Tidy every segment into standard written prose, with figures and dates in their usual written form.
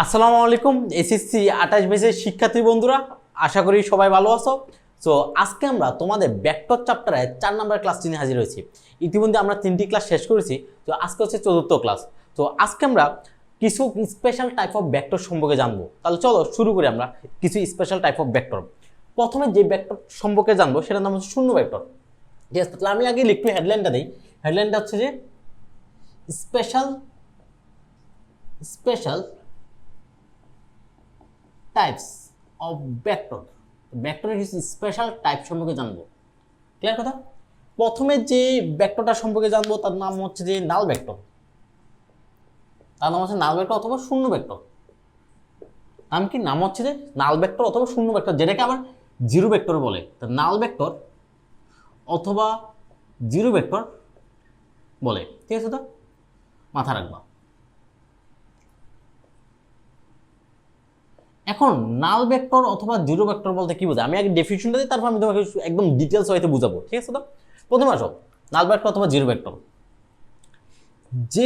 আসসালামু আলাইকুম এসএসসি 28 ব্যাচের শিক্ষার্থী বন্ধুরা, আশা করি সবাই ভালো আছো। সো আজকে আমরা তোমাদের ভেক্টর চ্যাপ্টারে 4 নম্বর ক্লাসটি নিয়ে হাজির হয়েছি। ইতিমধ্যে আমরা 3টি ক্লাস শেষ করেছি, তো আজকে হচ্ছে 4র্থ ক্লাস। তো আজকে আমরা কিছু স্পেশাল টাইপ অফ ভেক্টর সম্পর্কে জানবো। তাহলে চলো শুরু করি আমরা কিছু স্পেশাল টাইপ অফ ভেক্টর। প্রথমে যে ভেক্টর সম্পর্কে জানবো সেটার নাম হচ্ছে শূন্য ভেক্টর। ঠিক আছে, তাহলে আমি আগে একটু হেডলাইনটা দিই। হেডলাইনটা হচ্ছে যে স্পেশাল টাইপস অফ ভেক্টর। ভেক্টরের কিছু স্পেশাল টাইপ সম্পর্কে জানবো। ক্লিয়ার কথা? প্রথমে যে ভেক্টরটা সম্পর্কে জানবো তার নাম হচ্ছে যে নাল ভেক্টর। তার নাম হচ্ছে নাল ভেক্টর অথবা শূন্য ভেক্টর। নাম হচ্ছে যে নাল ভেক্টর অথবা শূন্য ভেক্টর, যেটাকে আবার জিরো ভেক্টর বলে। তা নাল ভেক্টর অথবা জিরো ভেক্টর বলে। ঠিক আছে, তো মাথা রাখবা। এখন নাল ভেক্টর অথবা জিরো ভেক্টর বলতে কি বোঝায়, আমি আগে ডেফিনিশনটা দিই, তারপর আমি তোমাকে একদম ডিটেলস হয়তো বুঝাবো। ঠিক আছে, তো প্রথমে আসো নাল ভেক্টর অথবা জিরো ভেক্টর। যে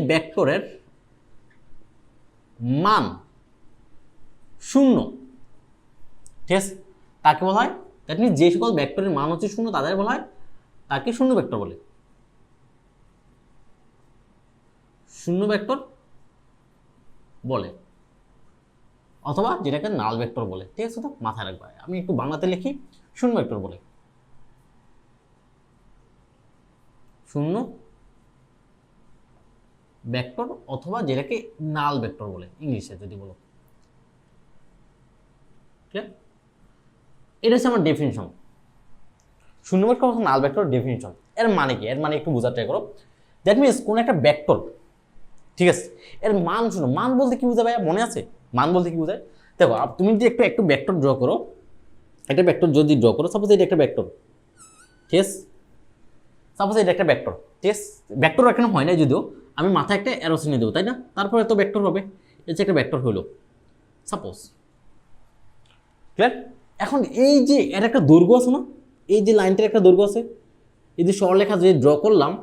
ভেক্টরের মান শূন্য, ঠিক আছে, তাকে বলা হয়, দ্যাট মিনস যে সকল ভেক্টরের মান হচ্ছে শূন্য তাদের বলা হয়, তাকে শূন্য ভেক্টর বলে। শূন্য ভেক্টর বলে অথবা যেটাকে নাল ভেক্টর বলে। ঠিক আছে, তো মাথায় রাখবা। আমি একটু বাংলাতে লিখি, শূন্য ভেক্টর বলে। শূন্য ভেক্টর অথবা যেটাকে নাল ভেক্টর বলে ইংলিশে যদি বলো। ক্লিয়ার? এটা হচ্ছে আমার ডেফিনিশন। শূন্য ভেক্টর অথবা নাল ভেক্টর ডেফিনিশন। এর মানে কি? এর মানে একটু বোঝার ট্রাই করো। দ্যাট মিনস কোন একটা ভেক্টর, ঠিক আছে, এর মান শূন্য। মান বলতে কি বোঝায় ভাইয়া, মনে আছে? মান বলতে কি বোঝায়? দেখো, তুমি যদি একটু ভেক্টর ড্র করো, একটা ভেক্টর যদি ড্র করো, সাপোজ এটা একটা ভেক্টর, ঠিক আছে, সাপোজ এটা একটা ভেক্টর, ঠিক আছে, ভেক্টর এখানে হয় না যদিও, আমি মাথায় একটা অ্যারো চিহ্ন দেবো, তাই না? তারপরে তো ভেক্টর হবে। এটা হচ্ছে একটা ভেক্টর হলো সাপোজ। ক্লিয়ার? এখন এই যে এর একটা দৈর্ঘ্য আছে না, এই যে লাইনটার একটা দৈর্ঘ্য আছে, এই যে সরলরেখা যে ড্র করলাম,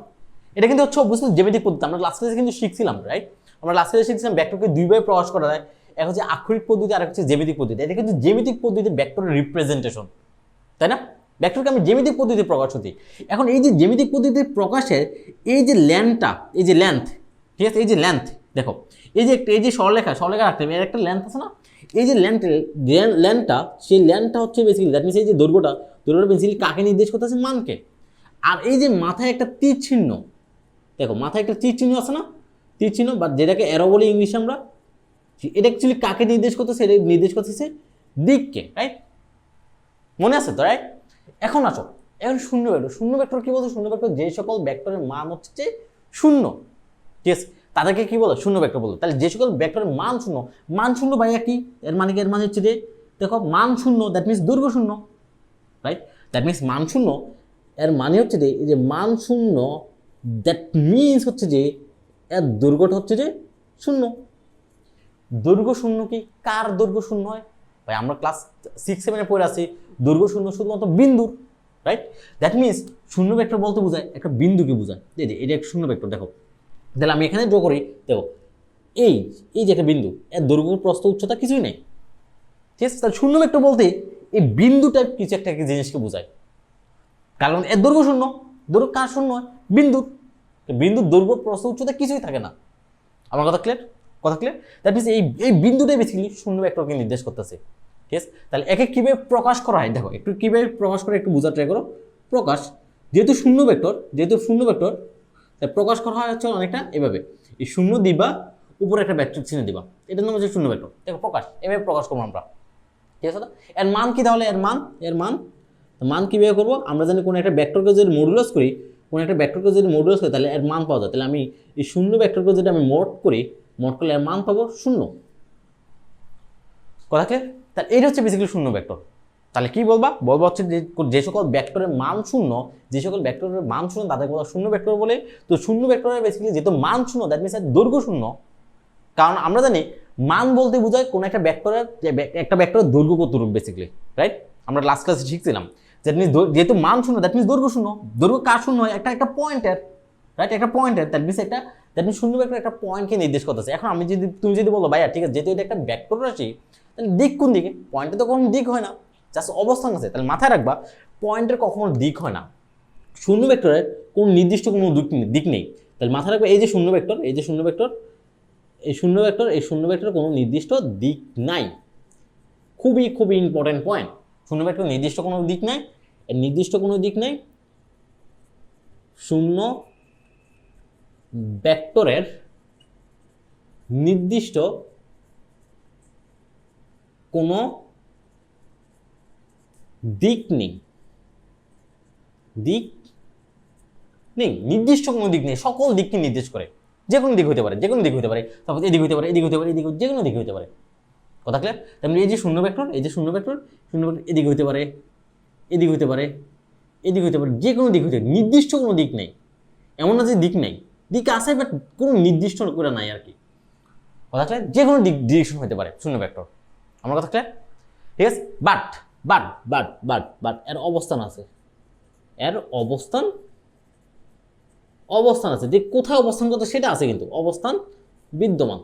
এটা কিন্তু হচ্ছে অবশ্যই জ্যামিতিক পদ্ধতি। আমরা লাস্ট ক্লাসে কিন্তু শিখছিলাম, রাইট? আমরা লাস্ট ক্লাসে শিখছিলাম ভেক্টরকে দুইভাবে প্রকাশ করা যায়। এক হচ্ছে আক্ষরিক পদ্ধতি, আর এক হচ্ছে জ্যামিতিক পদ্ধতি। এটা কিন্তু জ্যামিতিক পদ্ধতিতে ভেক্টরের রিপ্রেজেন্টেশন, তাই না? ভেক্টরকে আমি জ্যামিতিক পদ্ধতিতে প্রকাশ হতে। এখন এই যে জ্যামিতিক পদ্ধতিতে প্রকাশের এই যে লেন্থটা, এই যে লেন্থ, ঠিক আছে, এই যে লেন্থ, দেখো এই যে সরলরেখা রাখতে হবে, এর একটা লেন্থ আছে না? এই যে লেন্থটা, সেই লেন্থটা হচ্ছে বেসিক্যালি, দ্যাট মিনস এই যে দৈর্ঘ্যটা বেসিক্যালি কাকে নির্দেশ করতেছে? মানকে। আর এই যে মাথায় একটা তীর চিহ্ন, দেখো মাথায় একটা তীর চিহ্ন আছে না, তীর চিহ্ন বা যেটাকে অ্যারো বলি ইংলিশে আমরা, এটা অ্যাকচুয়ালি কাকে নির্দেশ করতেছে? এটা নির্দেশ করতেছে দিককে, রাইট? মনে আছে তো, রাইট? এখন আসো, এখন শূন্য ভেক্টর। শূন্য ভেক্টর কি বলতো? শূন্য ভেক্টর যে সকল ভেক্টরের মান হচ্ছে শূন্য, ঠিক আছে, তাদেরকে কি বলো? শূন্য ভেক্টর বলো। তাহলে যে সকল ভেক্টরের মান শূন্য, মান শূন্য ভাইয়া কি? এর মানে কি? এর মানে হচ্ছে যে দেখো মান শূন্য, দ্যাট মিনস দৈর্ঘ্য শূন্য, রাইট? দ্যাট মিনস মান শূন্য, এর মানে হচ্ছে যে এই যে মান শূন্য, দ্যাট মিনস হচ্ছে যে এর দৈর্ঘ্যটা হচ্ছে যে শূন্য। দৈর্ঘ্য শূন্য কি? কার দৈর্ঘ্য শূন্য হয় ভাই? আমরা ক্লাস 6-7 পড়ে আছি, দৈর্ঘ্য শূন্য শুধুমাত্র বিন্দুর, রাইট? দ্যাট মিনস শূন্য ভেক্টর বলতে বোঝায় একটা বিন্দুকে বোঝায়। এটা একটা শূন্য ভেক্টর। দেখো, তাহলে আমি এখানে ড্র করি, দেখো এই যে একটা বিন্দু, এর দৈর্ঘ্য প্রস্থ উচ্চতা কিছুই নেই, ঠিক আছে? তাহলে শূন্য ভেক্টর বলতে এই বিন্দুটা কিছু একটা জিনিসকে বোঝায়, কারণ এর দৈর্ঘ্য শূন্য। দৈর্ঘ্য কার শূন্য হয়? বিন্দুর। বিন্দুর দৈর্ঘ্য প্রস্থ উচ্চতা কিছুই থাকে না। আমার কথা ক্লিয়ার? দ্যাট মিনস এই বিন্দুটাই বেসিক্যালি শূন্য ভেক্টরকে নির্দেশ করতেছে, ঠিক আছে? তাহলে একে কীভাবে প্রকাশ করা হয়, দেখো একটু কীভাবে প্রকাশ করে একটু বোঝার ট্রাই করো। প্রকাশ, যেহেতু শূন্য ভেক্টর প্রকাশ করা হয় হচ্ছে অনেকটা এভাবে, এই শূন্য দিবা, উপরে একটা ভেক্টর চিহ্ন দিবা, এটার নাম হচ্ছে শূন্য ভেক্টর। দেখো প্রকাশ, এভাবে প্রকাশ করবো আমরা, ঠিক আছে? এর মান কি তাহলে? এর মান কীভাবে করবো? আমরা জানি কোনো একটা ভেক্টরকে যদি মডুলাস করি, তাহলে এর মান পাওয়া যায়। তাহলে আমি এই শূন্য ভেক্টরকে যদি আমি মোড করলে এর মান পাবো শূন্য। কথাকে? তাহলে এইটা হচ্ছে বেসিক্যালি শূন্য ভেক্টর। তাহলে কি বলবো হচ্ছে যে সকল ভেক্টরের মান শূন্য, তাদেরকে বলা শূন্য ভেক্টর বলে। তো শূন্য ভেক্টরের বেসিক্যালি যেহেতু মান শূন্য, দ্যাট মিনস দৈর্ঘ্য শূন্য। কারণ আমরা জানি মান বলতে বোঝায় কোন একটা ভেক্টরের দৈর্ঘ্য কতটুকু বেসিক্যালি, রাইট? আমরা লাস্ট ক্লাসে শিখছিলাম, দ্যাট মিনস যেহেতু মান শূন্য, দ্যাট মিনস দৈর্ঘ্য শূন্য। দৈর্ঘ্য কার শূন্য হয়? একটা পয়েন্টের, রাইট? একটা পয়েন্টের, দ্যাট মিনস একটা দ্যাট মিনস শূন্য ভেক্টর একটা পয়েন্টকে নির্দেশ করতেছে। এখন তুমি যদি বলো ভাইয়া ঠিক আছে যেহেতু এটা একটা ভেক্টর রাশি তাহলে দিক কোন দিকে? পয়েন্টে তো কখনো দিক হয় না, জাস্ট অবস্থান আছে। তাহলে মাথায় রাখবা পয়েন্টের কখনো দিক হয় না, শূন্য ভেক্টরের কোনো নির্দিষ্ট কোনো দিক নেই। তাহলে মাথায় রাখবা এই যে শূন্য ভেক্টর, এই যে শূন্য ভেক্টর, এই শূন্য ভেক্টরের কোনো নির্দিষ্ট দিক নাই। খুবই খুবই ইম্পর্টেন্ট পয়েন্ট, শূন্য ভেক্টর নির্দিষ্ট কোনো দিক নাই, এর নির্দিষ্ট কোনো দিক নাই। শূন্য ভেক্টরের নির্দিষ্ট কোনো দিক নেই, নির্দিষ্ট কোনো দিক নেই, সকল দিককে নির্দেশ করে। যে কোনো দিক হতে পারে, তারপর এদিক হতে পারে, যে কোনো দিক হতে পারে। কথা ক্লিয়ার? তাহলে এই যে শূন্য ভেক্টর, এদিক হতে পারে, যে কোনো দিক হতে পারে, নির্দিষ্ট কোনো দিক নেই। এমন না যে দিক নেই, দিক আছে বাট কোনো নির্দিষ্ট করে নাই আর কি। কথা ক্লিয়ার? যে কোনো ডিরেকশন হতে পারে শূন্য ভেক্টর। আমার কথা ক্লিয়ার? ঠিক আছে? বাট এর অবস্থান আছে, অবস্থান আছে, যে কোথায় অবস্থান করতে সেটা আছে, কিন্তু অবস্থান বিদ্যমান।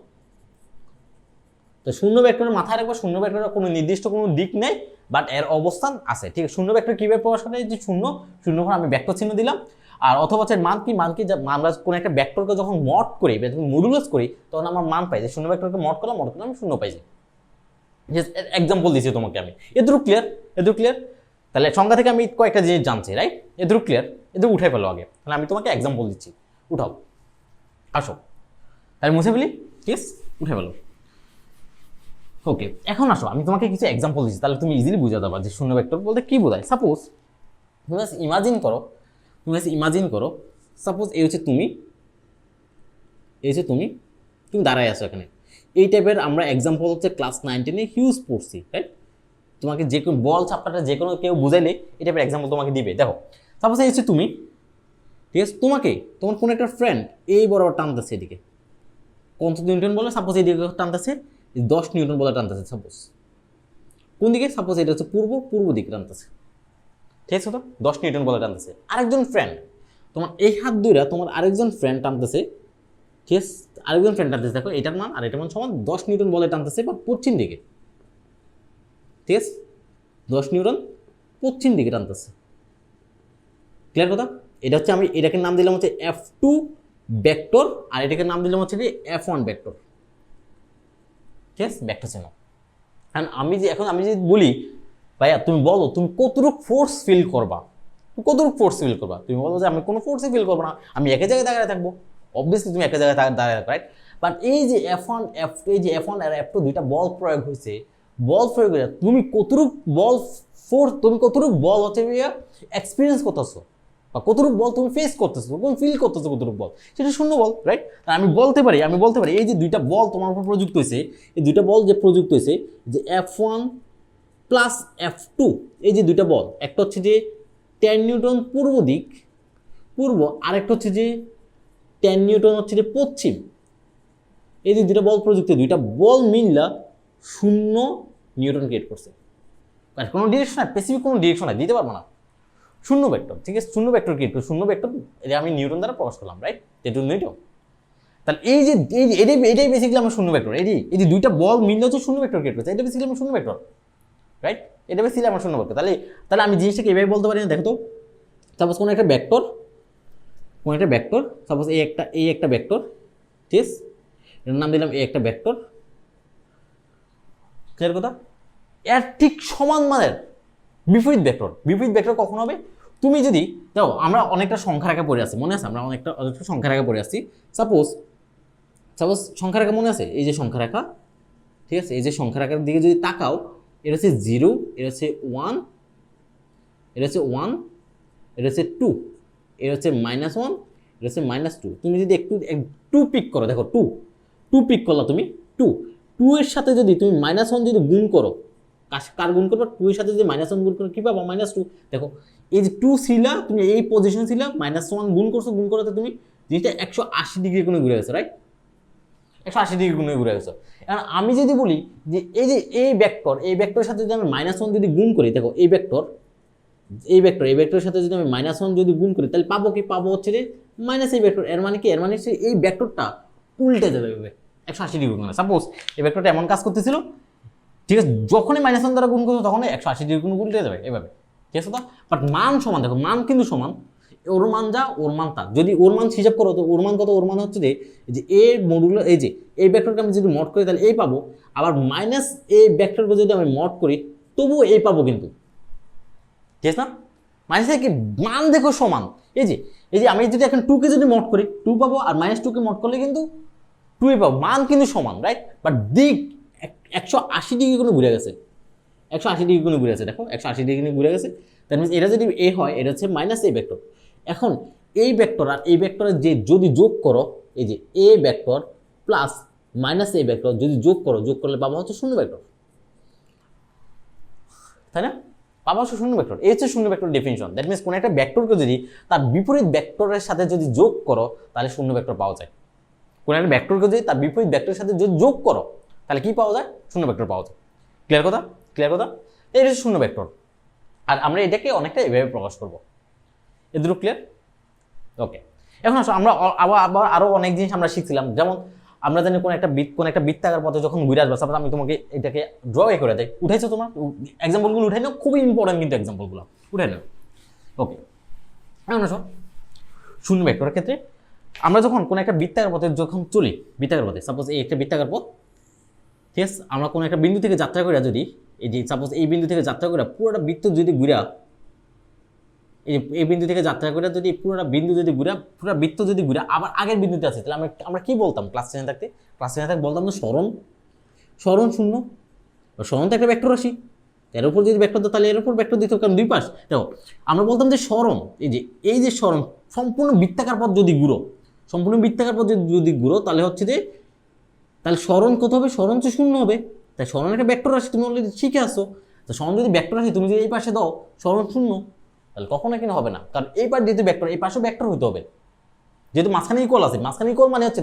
তো শূন্য ভেক্টরের মাথায় রাখবো শূন্য ভেক্টরের কোনো নির্দিষ্ট কোনো দিক নেই, বাট এর অবস্থান আছে। ঠিক আছে? শূন্য ভেক্টর কিভাবে প্রকাশ করে? যে শূন্য ঘর আমি ভেক্টর চিহ্ন দিলাম, আর অথবা মান কি আমরা কোনো একটা ভেক্টরকে যখন মড করি বা মডুলাস করি তখন আমার মান পাই, যে শূন্য ভেক্টরকে মড করলাম আমি শূন্য পাই। এক্সাম্পল দিয়েছি তোমাকে আমি, এদুরু ক্লিয়ার? তাহলে সংখ্যা থেকে আমি কয়েকটা জিনিস জানছি, রাইট? এদুরু ক্লিয়ার? এদুরু উঠাই ফেলো আগে, তাহলে আমি তোমাকে এক্সাম্পল দিচ্ছি, উঠাও, আসো, তাহলে মুছে ফেলি, ঠিক আছে? উঠে ফেলো। ওকে, এখন আসো, আমি তোমাকে কিছু এক্সাম্পল দিচ্ছি, তাহলে তুমি ইজিলি বুঝে যাবা যে শূন্য ভেক্টর বলতে কি বোঝায়। সাপোজ তুমি ইমাজিন করো, সাপোজ এই হচ্ছে তুমি, তুমি দাঁড়ায় আছো এখানে। এই টাইপের আমরা এক্সাম্পল হচ্ছে ক্লাস 9-10 হিউজ পড়ছি, রাইট? তোমাকে যে কোনো বল চাপটাটা যে কোনো কেউ বুঝাইলে এই টাইপের এক্সাম্পল তোমাকে দিবে। দেখো সাপোজ এই হচ্ছে তুমি, ঠিক আছে? তোমার কোনো একটা ফ্রেন্ড এই বরাবর টানতেছে এদিকে, কত নিউটন বলে সাপোজ এদিকে টানতেছে, 10 নিউটন বলে টানতেছে। সাপোজ কোন দিকে? সাপোজ এটা হচ্ছে পূর্ব দিকে টানতেছে, ঠিক আছে? তো 10 নিউটন বলে টানতেছে। আরেকজন ফ্রেন্ড তোমার এই হাত দুইটা তোমার আরেকজন ফ্রেন্ড টানতেছে, ঠিক আছে? আরেকজন ফ্রেন্ড টানতেছে, দেখো এটার মান আর এটার মান সমান, 10 নিউটন বলে টানতেছে বা পশ্চিম দিকে, ঠিক আছে? 10 নিউটন পশ্চিম দিকে টানতেছে। ক্লিয়ার কথা? এটা হচ্ছে আমি এটাকে নাম দিলাম হচ্ছে F2 ভেক্টর, আর এটাকে নাম দিলাম হচ্ছে F1 ভেক্টর, ঠিক আছে? ভেক্টর চিহ্ন। কারণ আমি যদি বলি ভাইয়া তুমি বলো তুমি কতটুকু ফোর্স ফিল করবা, তুমি বলো যে আমি কোনো ফোর্সই ফিল করবো না, আমি একই জায়গায় দাঁড়িয়ে থাকবো। অবভিয়াসলি তুমি একটা জায়গায় দাঁড়িয়ে থাকো, রাইট? বাট এই যে F1 F2, এই যে F1 আর F2 দুইটা বল প্রয়োগ হয়েছে, বল প্রয়োগ করে তুমি কতটুকু বল হচ্ছে এক্সপিরিয়েন্স করতেছো, বা কতটুকু বল তুমি ফেস করতেছো, কোন ফিল করতেছো, কতটুকু বল, সেটা শূন্য বল, রাইট? আমি বলতে পারি এই যে দুইটা বল তোমার উপর প্রযুক্ত হয়েছে, এই দুইটা বল যে প্রযুক্ত হয়েছে, যে F1 প্লাস F2, এই যে দুইটা বল, একটা হচ্ছে যে 10 নিউটন পূর্ব, আরেকটা হচ্ছে যে 10 নিউটন হচ্ছে যে পশ্চিম। এই যে দুইটা বল প্রযুক্ত, দুইটা বল মিললা 0 নিউটন ক্রিয়েট করছে। কোনো ডিরেকশন নাই, স্পেসিফিক কোনো ডিরেকশন নাই, দিতে পারবো না। শূন্য ভেক্টর, ঠিক আছে? শূন্য ভেক্টর ক্রিয়েট করে, শূন্য ভেক্টর এটা আমি নিউটন দ্বারা প্রকাশ করলাম, রাইট? নিউটন। তাহলে এটাই বেসিক্যালি আমার শূন্য ভেক্টর। এই যে দুইটা বল মিললে হচ্ছে শূন্য ভেক্টর ক্রিয়েট করছে, এটা বেসিক্যালি আমার শূন্য ভেক্টর, রাইট? এটা বেসিক্যালি আমার শূন্য ভেক্টর। তাহলে আমি জিনিসটাকে এভাবে বলতে পারি না। দেখো তো, সাপোজ কোনো একটা ভেক্টর, সাপোজ এই একটা ভেক্টর, ঠিক আছে? এর নাম দিলাম এই একটা ভেক্টর, ক্লিয়ার কথা? এর ঠিক সমান মানের বিপরীত ভেক্টর কখন হবে? তুমি যদি দেখো, আমরা অনেকটা সংখ্যা রেখা পড়ে আছি, মনে আছে? আমরা অনেকটা সংখ্যা রেখা পড়ে আসছি। সাপোজ সংখ্যা রেখা মনে আছে? এই যে সংখ্যা রেখা, ঠিক আছে? এই যে সংখ্যা রেখার দিকে যদি তাকাও, এটা হচ্ছে 0, এটা হচ্ছে 1, এটা হচ্ছে 1, এটা হচ্ছে 2, এটা হচ্ছে -1, এটা হচ্ছে -2। তুমি যদি একটু পিক করো, দেখো 2 পিক করলা তুমি, 2 এর সাথে যদি তুমি -1 যদি গুণ করো, কার গুণ করবা? 2 এর সাথে যদি -1 গুণ করো, কি পাবা? -2। দেখো এই যে 2 ছিলা, তুমি এই পজিশন ছিলা, -1 গুণ করতে তুমি জিনিসটা 180 ডিগ্রি কোণে ঘুরে গেছো, রাইট? 180 ডিগ্রি কোণে ঘুরে গেছো। এখন আমি যদি বলি যে এই যে এই ভেক্টরের সাথে যদি আমি -1 যদি গুণ করি, দেখো এই ভেক্টর এই ভেক্টরের সাথে যদি আমি -1 যদি গুণ করি তাহলে পাবো কি, পাবো হচ্ছে যে মাইনাস এই ভেক্টর। এর মানে কি, এর মানে হচ্ছে এই ভেক্টরটা উল্টে যাবে এভাবে 180 ডিগ্রি কোণে। সাপোজ এই ভেক্টরটা এমন কাজ করতেছিল, ঠিক আছে, যখনই -1 দ্বারা গুণ করবো তখনই 180 ডিগ্রি কোণ উল্টে যাবে এভাবে, ঠিক আছে। তো বাট মান সমান, দেখো মান কিন্তু সমান, ওর মান যা ওর মান তা। যদি ওর মান হিসাব করো তো ওর মান কত, ওর মান হচ্ছে যে এ মডুলার, এই যে এই ভেক্টরকে আমি যদি মড করি তাহলে এই পাবো, আবার মাইনাস এই ভেক্টরকে যদি আমি মড করি তবুও এই পাবো কিন্তু, ঠিক আছে না। মাইনাসে কি মান দেখো সমান, এই যে আমি যদি এখন 2 কে যদি মড করি 2 পাবো, আর -2 কে মড করলে কিন্তু 2 পাবো, মান কিন্তু সমান, রাইট। বাট দিক 180 ডিগ্রি কোনো ঘুরে গেছে, 180 ডিগ্রি কোনো ঘুরে গেছে, দেখো 180 ডিগ্রি ঘুরে গেছে। দ্যাট মিনস এটা যদি এ হয়, এটা হচ্ছে মাইনাস এ ভেক্টর। এখন এই ভেক্টর আর এই ভেক্টরের যে যদি যোগ করো, এই যে a vector plus minus A vector যদি যোগ করলে পাবো হচ্ছে শূন্য ভেক্টর, তাই না। পাবো হচ্ছে শূন্য ভেক্টর। এই হচ্ছে শূন্য ভেক্টর ডেফিনিশন। দ্যাট মিনস কোনো একটা ভেক্টরকে যদি তার বিপরীত ভেক্টরের সাথে যদি যোগ করো তাহলে শূন্য ভেক্টর পাওয়া যায়। কোনো একটা ভেক্টরকে যদি তার বিপরীত ভেক্টরের সাথে যদি যোগ করো তাহলে কি পাওয়া যায়, শূন্য ভেক্টর পাওয়া যায়। ক্লিয়ার কথা, ক্লিয়ার কথা। এটা হচ্ছে শূন্য ভেক্টর, আর আমরা এটাকে অনেকটা এভাবে প্রকাশ করবো। এ দুটো ক্লিয়ার, ওকে। এখন আসো আমরা আবার আরো অনেক জিনিস আমরা শিখছিলাম, যেমন আমরা জানি কোন একটা বৃত্তাকার পথে যখন ঘুরে আসবে, তারপর আমি তোমাকে এটাকে ড্র করে দেই। উঠাইছো তোমার এক্সাম্পলগুলো, উঠাই নাও, খুবই ইম্পর্টেন্ট কিন্তু এক্সাম্পলগুলো উঠাই নাও, ওকে। এখন আসো শূন্য ভেক্টরের ক্ষেত্রে আমরা যখন কোন একটা বৃত্তাকার পথে যখন চলি, বৃত্তাকার পথে সাপোজ এই একটা বৃত্তাকার পথ, ঠিক আছে, আমরা কোনো একটা বিন্দু থেকে যাত্রা করে যদি এই যে সাপোজ এই বিন্দু থেকে যাত্রা করে পুরোটা বৃত্ত যদি ঘুরা, এই বিন্দু থেকে যাত্রা করে যদি পুরোটা বিন্দু যদি ঘুরা, পুরো বৃত্ত যদি ঘুরা আবার আগের বিন্দুতে আছে, তাহলে আমরা কি বলতাম ক্লাস 10 থাকতে বলতাম না সরণ শূন্য। সরণ তো একটা ভেক্টর রাশি, এর উপর যদি ভেক্টর দাও তাহলে এর উপর ভেক্টর দিত, কারণ দুই পাশ। দেখো আমরা বলতাম যে সরণ, এই যে সরণ সম্পূর্ণ বৃত্তাকার পথ যদি ঘুরো, তাহলে হচ্ছে যে তাহলে সরণ কত হবে, সরণ তো শূন্য হবে। তাই সরণ একটা ভেক্টর রাশি, তুমি অলরেডি শিখে আসো। তো সরণ যদি ভেক্টর রাশি তুমি যদি এই পাশে দাও সরণ শূন্য, তাহলে কখনো কিন্তু হবে না, কারণ এই পাশ যেহেতু ভেক্টর এই পাশেও ভেক্টর হইতে হবে, যেহেতু মাঝখানে ইকুয়াল আছে। মাঝখানে ইকুয়াল মানে হচ্ছে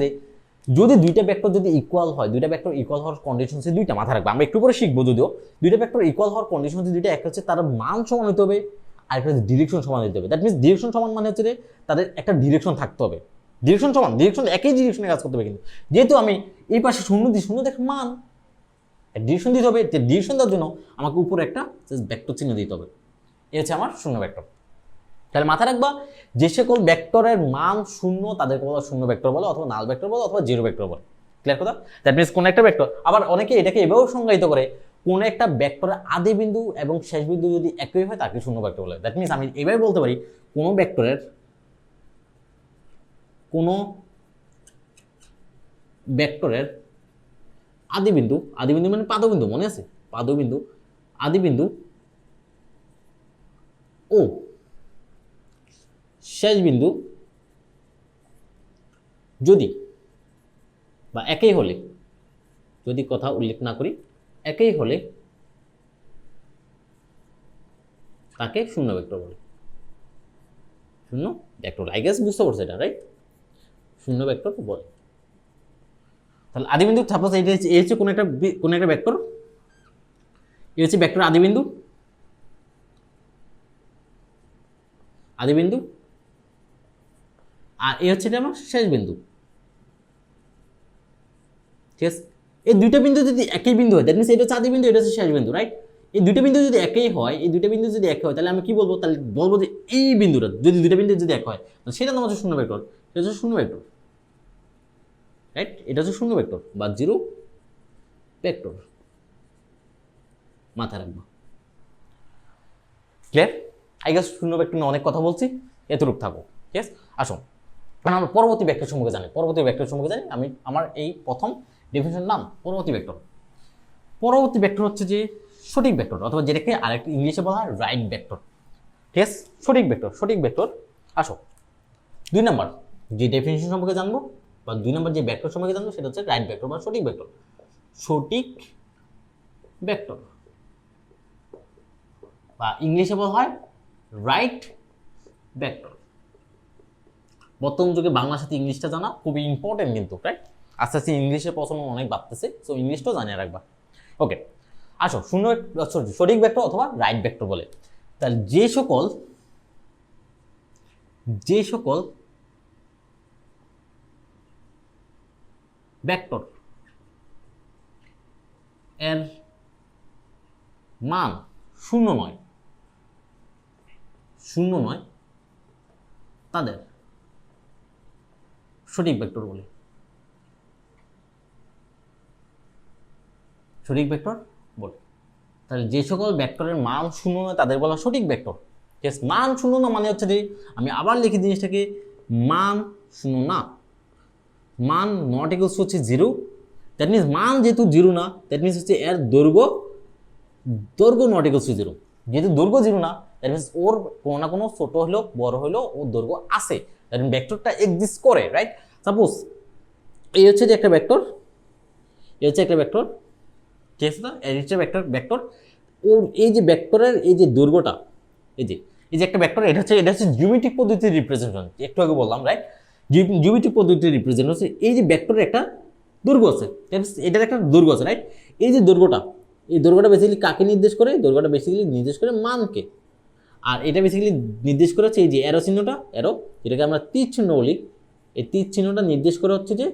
যদি দুইটা ভেক্টর যদি ইকুয়াল হয়, দুইটা ভেক্টর ইকুয়াল হওয়ার কন্ডিশন হচ্ছে দুইটা, মাথায় রাখবে, আমরা একটু পরে শিখবো যদিও। দুইটা ভেক্টর ইকুয়াল হওয়ার কন্ডিশন হচ্ছে দুইটা, একটা হচ্ছে তার মান সমান হতে হবে, আর একটা হচ্ছে ডিরেকশন সমান হতে হবে। দ্যাট মিনস ডিরেকশন সমান মানে হচ্ছে তাদের একটা ডিরেকশন থাকতে হবে, ডিরেকশন সমান, ডিরেকশন একই ডিরেকশনে কাজ করতে হবে। কিন্তু যেহেতু আমি এই পাশে শূন্য দিই, শূন্য দেখে মান ডিরেকশন দিতে হবে, ডিরেকশন দেওয়ার জন্য আমাকে উপরে একটা ভেক্টর চিহ্ন দিতে হবে। এই হচ্ছে আমার শূন্য ভেক্টর। তাহলে মাথায় রাখবা, যে সকল ভেক্টরের মান শূন্য তাদেরকে বলা শূন্য ভেক্টর বলে, অথবা নাল ভেক্টর বলে, অথবা জিরো ভেক্টর বলে। ক্লিয়ার কথা। দ্যাট মিনস কোন একটা ভেক্টর, আবার অনেকে এটাকে এভাবেও সংজ্ঞায়িত করে, কোন একটা ভেক্টরের আদি বিন্দু এবং শেষ বিন্দু যদি একই হয় তাকে শূন্য ভেক্টর বলে। দ্যাট মিনস আমি এভাবে বলতে পারি, কোন ভেক্টরের আদি বিন্দু মানে পাদবিন্দু, মনে আছে, আদি বিন্দু ও শেষ বিন্দু যদি বা একই হলে, যদি কথা উল্লেখ না করি, একই হলে তাকে শূন্য ভেক্টর বলে। শূন্য ভেক্টর, আই গেস বুঝতে পারছো এটা, রাইট? শূন্য ভেক্টর বলে। তাহলে আদিবিন্দু সাপোজ এই হচ্ছে কোন একটা ভেক্টর, এই হচ্ছে ভেক্টর আদিবিন্দু, আর এই হচ্ছে আমার শেষ বিন্দু, ঠিক আছে। এই দুইটা বিন্দু যদি একই বিন্দু হয়, দ্যাট মিনস এটা হচ্ছে আদি বিন্দু, এটা হচ্ছে শেষ বিন্দু, রাইট? এই দুইটা বিন্দু যদি একই হয়, তাহলে আমি কি বলবো, তাহলে বলবো যে এই বিন্দুটা যদি দুইটা বিন্দু যদি এক হয়, তাহলে সেটা তোমার হচ্ছে শূন্য ভেক্টর, এটা হচ্ছে শূন্য ভেক্টর, রাইট? এটা হচ্ছে শূন্য ভেক্টর বা জিরো ভেক্টর, মাথায় রাখবো। ক্লিয়ার? আই গেস শূন্য ভেক্টর নিয়ে অনেক কথা বলছি, এতটুকু থাকো, ঠিক আছে। আসো কারণ আমরা পরবর্তী ভেক্টর সম্পর্কে জানি, আমি আমার এই প্রথম ডেফিনিশন নাম পরবর্তী ভেক্টর। পরবর্তী ভেক্টর হচ্ছে যে সঠিক ভেক্টর, অথবা যেটাকে আরেকটা ইংলিশে বলা হয় রাইট ভেক্টর, ঠিক আছে। সঠিক ভেক্টর। আসো 2 নম্বর যে ডেফিনিশন সম্পর্কে জানবো, বা 2 নম্বর যে ভেক্টর সম্পর্কে জানবো, সেটা হচ্ছে রাইট ভেক্টর বা সঠিক ভেক্টর, বা ইংলিশে বলা হয় রাইট ভেক্টর। বর্তমান যুগে বাংলার সাথে ইংলিশটা জানা খুবই ইম্পর্টেন্ট কিন্তু, রাইট? আস্তে আস্তে ইংলিশের প্রচলন অনেক বাড়তেছে, সো ইংলিশটাও জানিয়ে রাখবা। ওকে, আসো সঠিক ভেক্টর অথবা রাইট ভেক্টর বলে। তাহলে যে সকল ভেক্টর এর মান শূন্য নয় তাদের সঠিক ভেক্টর বলে। তাহলে যে সকল ভেক্টরের মান শূন্য নয় তাদের বলা সঠিক ভেক্টর। ঠিক আছে, মান শূন্য না মানে হচ্ছে যে আমি আবার লিখি জিনিসটাকে, মান শূন্য না, মান নট ইকুয়ালস হচ্ছে 0, দ্যাট মিনস মান যেহেতু 0 না, দ্যাট মিনস হচ্ছে এর দৈর্ঘ্য নট ইকুয়ালস টু 0। যেহেতু দৈর্ঘ্য 0 না, দ্যাট মিনস ওর কোনো না কোনো ছোট হলেও বড় হলেও ওর দৈর্ঘ্য আছে, দ্যাট মিনস ভেক্টরটা এক্সিস্ট করে, রাইট? সাপোজ এই হচ্ছে যে একটা ভেক্টর, ঠিক আছে না? এই হচ্ছে ভেক্টর ওর এই যে ভেক্টরের এই যে দৈর্ঘ্যটা, এই যে একটা ভেক্টর, এটা হচ্ছে জিওমেট্রিক পদ্ধতির রিপ্রেজেন্টেশন, একটু আগে বললাম, রাইট? জিওমেট্রিক পদ্ধতির রিপ্রেজেন্ট হচ্ছে এই যে ভেক্টরের একটা দৈর্ঘ্য আছে, এটার একটা দৈর্ঘ্য আছে, রাইট? এই যে দৈর্ঘ্যটা, এই দৈর্ঘ্যটা বেসিক্যালি কাকে নির্দেশ করে? দৈর্ঘ্যটা বেসিক্যালি নির্দেশ করে মানকে। আর এটা বেসিক্যালি নির্দেশ করে হচ্ছে এই যে অ্যারো চিহ্নটা, অ্যারো যেটাকে আমরা তীর চিহ্ন বলি, এই তীর চিহ্নটা নির্দেশ করে হচ্ছে যে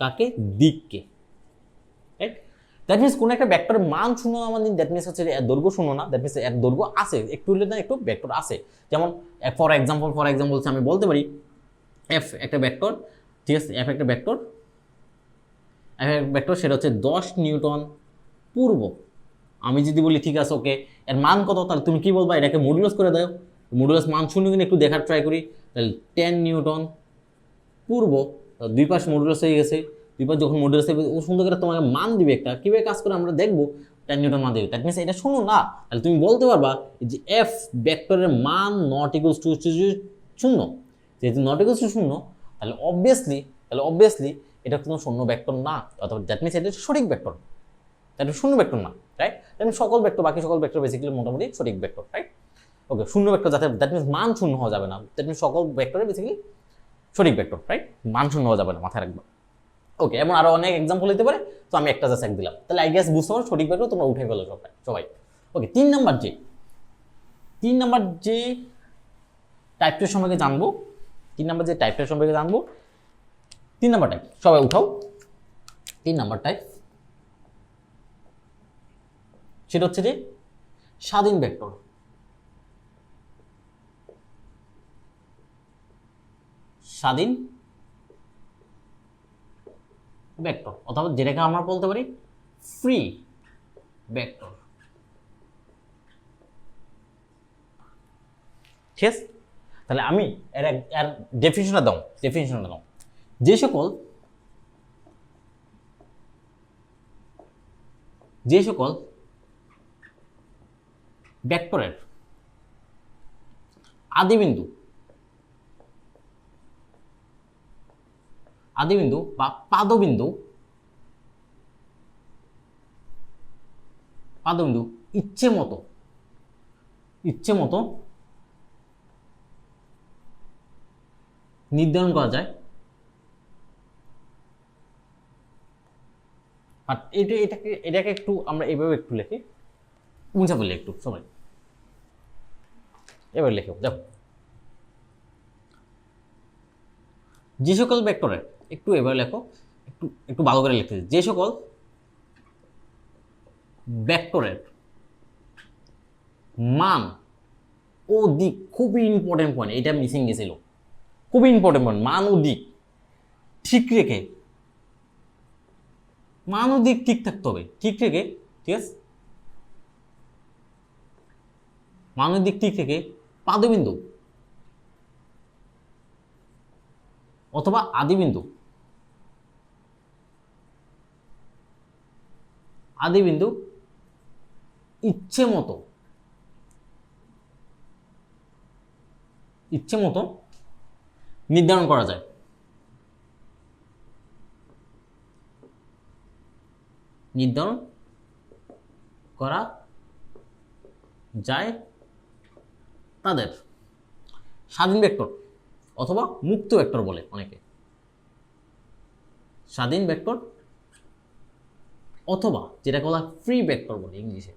কাকে? দিককে, রাইট? দ্যাট মিনস কোনো একটা ভেক্টরের মান শূন্য না মানে দ্যাট মিনস হচ্ছে এর দৈর্ঘ্য শূন্য না, দ্যাট মিনস এর দৈর্ঘ্য আছে, একটু হলে না একটু ভেক্টর আছে। যেমন ফর এক্সাম্পল হচ্ছে আমি বলতে পারি এফ একটা ভেক্টর, ঠিক আছে? এফ একটা ভেক্টর সেটা হচ্ছে 10 নিউটন পূর্ব। আমি যদি বলি ঠিক আছে ওকে, এর মান কত, তাহলে তুমি কি বলবা? এটাকে মডুলাস করে দাও। মডুলাস মান শূন্য কিনা একটু দেখার ট্রাই করি। তাহলে 10 নিউটন পূর্ব, দুই পাশ মডুলাস হয়ে গেছে। দুই পাশ যখন মডুলাস হবে ও সুন্দর করে তোমাকে মান দিবে একটা, কীভাবে কাজ করে আমরা দেখবো। 10 নিউটন মান দিবে, দ্যাট মিনস এটা শূন্য না। তাহলে তুমি বলতে পারবা যে এফ ভেক্টরের মান নট ইকুয়ালস টু শূন্য। যেহেতু নট ইকুয়ালস টু শূন্য, তাহলে অবভিয়াসলি এটা কোনো শূন্য ভেক্টর না, অথবা দ্যাট মিনস এটা সঠিক ভেক্টর, এটা শূন্য ভেক্টর না, রাইট? দ্যাট মিনস বাকি সকল ভেক্টর বেসিক্যালি মোটামুটি সঠিক ভেক্টর, রাইট? ওকে, শূন্য ভেক্টর যাতে, দ্যাট মিনস মান শূন্য হওয়া যাবে না, দ্যাট মিনস সকল ভেক্টরে বেসিক্যালি সঠিক ভেক্টর, রাইট? মান শূন্য হওয়া যাবে না, মাথায় রাখবা। ওকে, এমন আরো অনেক এক্সাম্পল হতে পারে, তো আমি একটা জাস্ট দিলাম। তাহলে আই গেস বুঝতে পারো সঠিক ভেক্টর তোমরা উঠে ফেলো সবাই। ওকে, 3 নাম্বার যে টাইপটার সম্পর্কে জানবো, 3 নাম্বার টাইপ সবাই উঠাও। 3 নাম্বার টাইপ সেটা হচ্ছে যে স্বাধীন ভেক্টর। অথবা যেটাকে আমরা বলতে পারি ফ্রি ভেক্টর, ঠিক আছে? তাহলে আমি এর ডেফিনিশনটা দাও। যে সকল ভেক্টরের আদিবিন্দু বা পাদবিন্দু ইচ্ছে মতো নির্ধারণ করা যায়, আর এটাকে একটু আমরা এভাবে একটু লিখি, উঁচা বলি একটু সবাই, এবার লিখো। দেখো, যে সকল ভেক্টরের, একটু এবার লেখো, একটু ভালো করে লিখতে, যে সকল ভেক্টরের মান ও দিক, খুবই ইম্পর্টেন্ট পয়েন্ট, এটা মিসিং গেছিল, খুবই ইম্পর্টেন্ট পয়েন্ট, মান ও দিক ঠিক রেখে, মান ও দিক ঠিক থাকতে হবে, ঠিক রেখে, ঠিক আছে? মান ও দিক ঠিক রেখে পাদবিন্দু অথবা আদিবিন্দু ইচ্ছে মতো নির্ধারণ করা যায়। তাদের স্বাধীন ভেক্টর অথবা মুক্ত ভেক্টর বলে অনেকে। স্বাধীন ভেক্টর অথবা যেটাকে বলা ফ্রি ভেক্টর বলে ইংলিশে।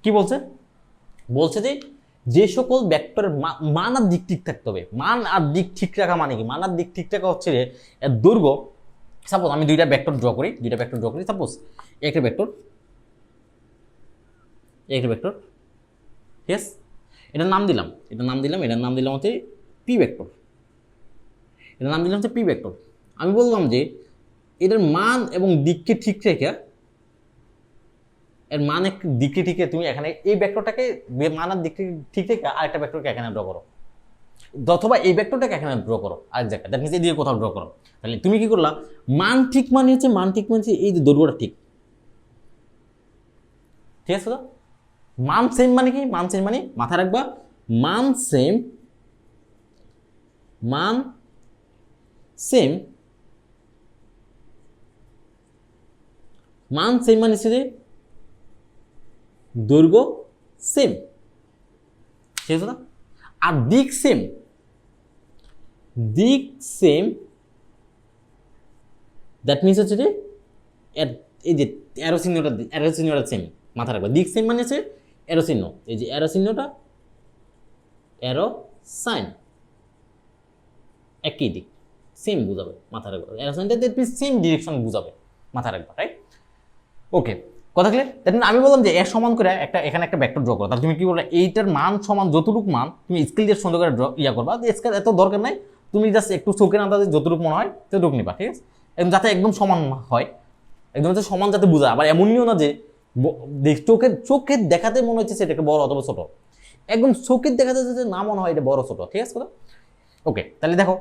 কি বলছে? বলছে যে যে সকল ভেক্টরের মান আর দিক ঠিক থাকতে হবে। মান আর দিক ঠিক রাখা মানে কি? মান আর দিক ঠিক রাখা হচ্ছে এর দৈর্ঘ্য। সাপোজ আমি দুইটা ভেক্টর ড্র করি, সাপোজ একটা ভেক্টর, ইয়েস, এটার নাম দিলাম, হচ্ছে পি ভেক্টর। আমি বললাম যে এটার মান এবং দিককে ঠিক রেখে, এর মান দিককে ঠিক রেখে তুমি এখানে এই ভেক্টরটাকে মান আর দিককে ঠিক রেখে আরেকটা ভেক্টরকে এখানে ড্র করো, অথবা এই ভেক্টরটাকে এখানে ড্র করো আরেক জায়গায়, দ্যাট মিনস এদিকে কোথাও ড্র করো। তাহলে তুমি কি করলা? মান ঠিক মানে হচ্ছে এই যে দৈর্ঘ্যটা ঠিক, ঠিক আছে তো? মান সেম মানে কি? মান সেম মানে মাথায় রাখবা, মান সেম মানে হচ্ছে যে দৈর্ঘ্য সেম, ঠিক আছে না? আর দিক সেম, দ্যাট মিনস হচ্ছে যে এই যে অ্যারো চিহ্নটা সেম, মাথা রাখবা। দিক সেম মানে হচ্ছে অ্যারো চিহ্ন, এই যে অ্যারো চিহ্নটা, অ্যারো সাইন একই দিক, সেম বুঝাবে, মাথা রাখবা। অ্যারো সাইনটা দ্যাট মিনস সেম ডিরেকশন বুঝাবে, মাথা রাখবা, রাইট? ওকে, কথা ক্লিয়ার? দ্যাট মিন আমি বললাম যে এর সমান করে এখানে একটা ভেক্টর ড্র করো, তাহলে তুমি কি বললে? এইটার মান সমান যতটুকু মান তুমি স্কেল দিয়ে সুন্দর করে করবা। স্কেল এত দরকার নাই, তুমি জাস্ট একটু চোখের আন্দাজে যতটুকু মনে হয় ততটুকু নিবা, ঠিক আছে? যাতে একদম সমান হয়, একদম যাতে সমান, যাতে বোঝা। আবার এমনও না যে চোখের দেখাতে মনে হচ্ছে সেটাকে বড় অথবা ছোট, একদম চোখের দেখাতে যাতে না মনে হয় এটা বড় ছোট, ঠিক আছে? ওকে, তাহলে দেখো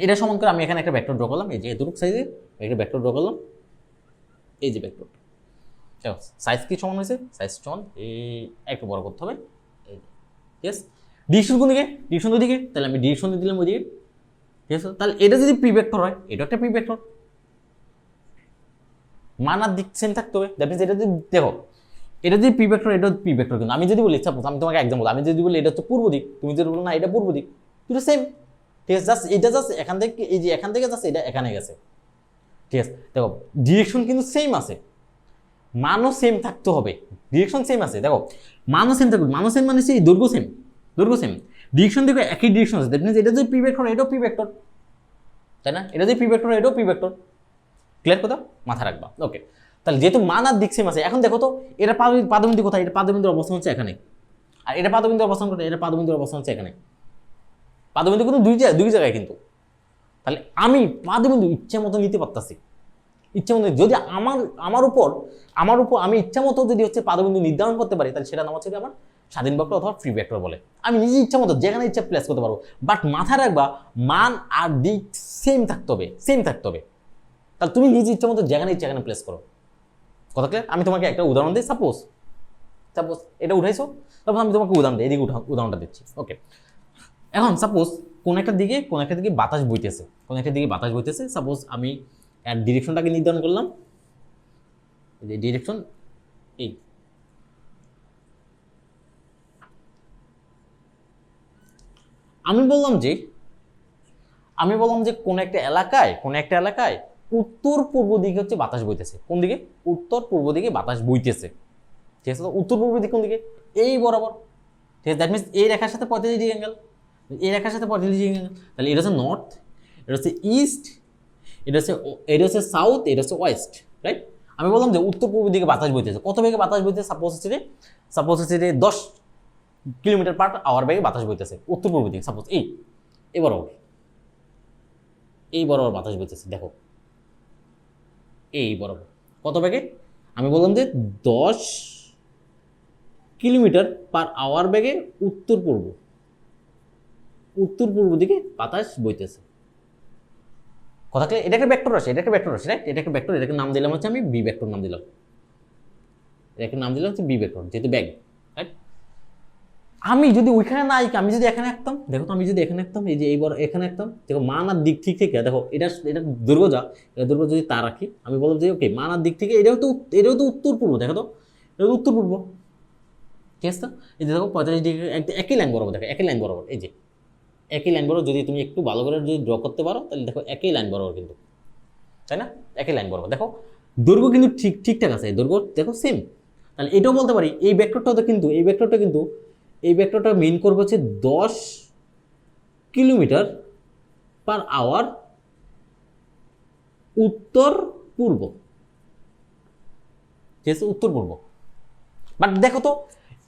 এটা সমান করে আমি এখানে একটা ভেক্টর ড্র করলাম, এই যে এতটুকু সাইজে একটা ভেক্টর ড্র করলাম, এই যে ভেক্টর সাইজ কি সমান হয়েছে? সাইজ সমান এই একটু বড় করতে হবে, ইয়েস। ডিরেকশন কোন দিকে? ডিরেকশন দিকে, তাহলে আমি ডিরেকশন দিলাম ওইদিকে, ঠিক আছে? তাহলে এটা যদি পি ভেক্টর হয়, এটা একটা পি ভেক্টর, মান আর দিক সেম থাকতে হবে। দ্যাট মিনস এটা যদি দেখো, এটা যদি পি ভেক্টর, এটা পি ভেক্টর, কিন্তু আমি যদি বলি সাপোজ, আমি তোমাকে এক্সাম্পল, আমি যদি বলি এটা হচ্ছে পূর্ব দিক, তুমি যদি বলো না এটা পূর্ব দিক, দুটো সেম, ঠিক আছে? জাস্ট এটা জাস্ট এখান থেকে, এই যে এখান থেকে জাস্ট এটা এখানে গেছে, ঠিক আছে? দেখো ডিরেকশন কিন্তু সেম আছে, মানও সেম থাকতে হবে, ডিরেকশন সেম আছে, দেখো মানও সেম থাকবে, মানও সেম মানে সেই দৈর্ঘ্য সেম, ডিরেকশন দেখো একই ডিরেকশন আছে। দ্যাট মিনস এটা যদি পি ভেক্টর, এটাও পি ভেক্টর, তাই না? এটা যদি পি ভেক্টর, এটাও পি ভেক্টর, ক্লিয়ার কথা? মাথা রাখবা। ওকে, তাহলে যেহেতু মান আর দিক সেম আছে, এখন দেখো তো এটা পাদবিন্দু কোথায়? এটা পাদবিন্দুর অবস্থান হচ্ছে এখানে, আর এটা পাদবিন্দুর অবস্থান কোথায়? এটা পাদবিন্দুর অবস্থান হচ্ছে এখানে। পাদবিন্দু কিন্তু দুই জায়গায় কিন্তু, তাহলে আমি পাদবিন্দু ইচ্ছা মতো নিতে পারতাছি, ইচ্ছা মতো। যদি আমার উপর আমি ইচ্ছা মতো যদি হচ্ছে পাদবিন্দু নির্ধারণ করতে পারি, তাহলে সেটা নাম হচ্ছে আমার স্বাধীন ভেক্টর অথবা ফ্রি ভেক্টর বলে। আমি নিজে ইচ্ছা মতো যেখানে ইচ্ছা প্লেস করতে পারবো, বাট মাথায় রাখবা মান আর দিক সেম থাকতে হবে, তাহলে তুমি নিজে ইচ্ছা মতো যেখানে ইচ্ছা এখানে প্লেস করো, কথা ক্লিয়ার? আমি তোমাকে একটা উদাহরণ দিই, সাপোজ এটা উঠাইছো, তারপর আমি তোমাকে উদাহরণ দিই, এদিকে উদাহরণটা দিচ্ছি। ওকে, এখন সাপোজ কোন একটা দিকে বাতাস বইতেছে, সাপোজ আমি এর ডিরেকশনটাকে নির্ধারণ করলাম, যে ডিরেকশন এই, আমি বললাম যে কোন একটা এলাকায় উত্তর পূর্ব দিকে হচ্ছে বাতাস বইতেছে। কোন দিকে? উত্তর পূর্ব দিকে বাতাস বইতেছে, ঠিক আছে? তো উত্তর পূর্ব দিক কোন দিকে? এই বরাবর, ঠিক আছে? দ্যাট মিনস এই রেখার সাথে 45 ডিগ্রি অ্যাঙ্গেল, তাহলে এটা হচ্ছে নর্থ, এটা হচ্ছে ইস্ট, এটা হচ্ছে সাউথ, এটা হচ্ছে ওয়েস্ট, রাইট? আমি বললাম যে উত্তর পূর্ব দিকে বাতাস বইতেছে, কত বেগে বাতাস বইতেছে? সাপোজ হচ্ছে যে 10 কিলোমিটার পার আওয়ার বেগে বাতাস বইতেছে উত্তর পূর্ব দিকে। সাপোজ এই বরাবর বাতাস বইতেছে, দেখো এই বরাবর কত বেগে? আমি বললাম যে 10 কিলোমিটার পার আওয়ার বেগে উত্তর পূর্ব দিকে বাতাস বইতেছে, কথা কি? এটা একটা ভেক্টর রাশি, রাইট? এটা একটা ভেক্টর, এটাকে নাম দিলাম হচ্ছে আমি বি ভেক্টর নাম দিলাম, হচ্ছে বি ভেক্টর, যেহেতু ব্যাগ, রাইট? আমি যদি ওইখানে না আঁকি, আমি যদি এখানে আঁকতাম, দেখো তো, আমি যদি এখানে আঁকতাম, এই যে এইবার এখানে আঁকতাম, দেখো মান আর দিক ঠিক থেকে, দেখো এটা দৈর্ঘ্য যদি তা রাখি, আমি বললাম যে ওকে মান আর দিক থেকে এটাও তো উত্তর পূর্ব, দেখো তো এটা তো উত্তর পূর্ব, ঠিক আছে? এই যে দেখো 45 ডিগ্রি একই লাইন বরাবর, দেখো একই লাইন বরাবর, এই যে একই লাইন বরাবর, যদি তুমি একটু ভালো করে যদি ড্র করতে পারো, তাহলে দেখো একই লাইন বরাবর কিন্তু, তাই না? একই লাইন বরাবর, দেখো দৈর্ঘ্য কিন্তু ঠিকঠাক আছে, দৈর্ঘ্য দেখো সেম। তাহলে এটাও বলতে পারি এই ভেক্টরটা মেইন করবে হচ্ছে 10 কিলোমিটার পার আওয়ার উত্তর পূর্ব, ঠিক আছে, উত্তর পূর্ব। বাট দেখো তো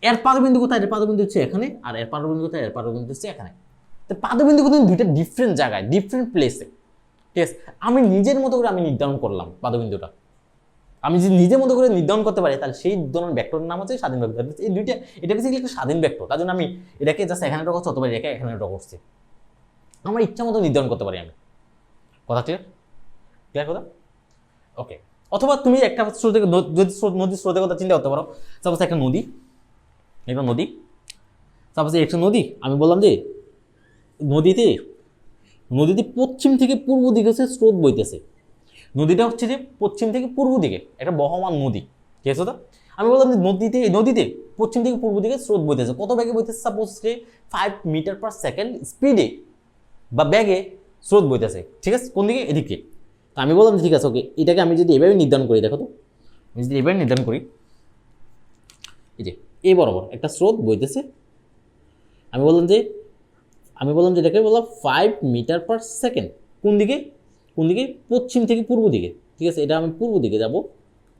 এর পাদবিন্দু কোথায়, এর পাদবিন্দু হচ্ছে এখানে, আর এর পাদবিন্দু কোথায়, এর পাদবিন্দু হচ্ছে এখানে। তো পাদবিন্দু কিন্তু দুইটা ডিফারেন্ট জায়গায়, ডিফারেন্ট প্লেসে, ঠিক আছে। আমি নিজের মতো করে আমি নির্ধারণ করলাম পাদবিন্দুটা। আমি যদি নিজের মতো করে নির্ধারণ করতে পারি তাহলে সেই ধরনের ভেক্টরের নাম হচ্ছে স্বাধীন ভেক্টর। এই দুইটা, এটা বেসিক্যালি একটা স্বাধীন ভেক্টর, তার জন্য আমি এটাকে জাস্ট এখানে ড্র করছি অথবা এটাকে এখানে ড্র করছি, আমার ইচ্ছা মতো নির্ধারণ করতে পারি আমি। কথা ক্লিয়ার কথা? ওকে। অথবা তুমি একটা স্রোত, যদি নদীর স্রোতের কথা চিন্তা করতে পারো, সাপোজ একটা নদী, সাপোজ একটা নদী, আমি বললাম যে নদীতে পশ্চিম থেকে পূর্ব দিকে হচ্ছে স্রোত বইতেছে। নদীটা হচ্ছে যে পশ্চিম থেকে পূর্ব দিকে একটা বহমান নদী, ঠিক আছে। তো আমি বললাম যে নদীতে পশ্চিম থেকে পূর্ব দিকে স্রোত বইতেছে, কত বেগে বইতেছে, সাপোজ যে 5 মিটার পার সেকেন্ড স্পিডে বা ব্যাগে স্রোত বইতেছে, ঠিক আছে, কোন দিকে, এদিকে। তো আমি বললাম ঠিক আছে, ওকে, এটাকে আমি যদি এভাবে নির্ধারণ করি, দেখো তো, আমি যদি এভাবে নির্ধারণ করি, এই যে এই বরাবর একটা স্রোত বইতেছে, আমি বললাম যে এটাকে বললাম 5 মিটার পার সেকেন্ড, কোন দিকে, পশ্চিম থেকে পূর্ব দিকে, ঠিক আছে। এটা আমি পূর্ব দিকে যাব,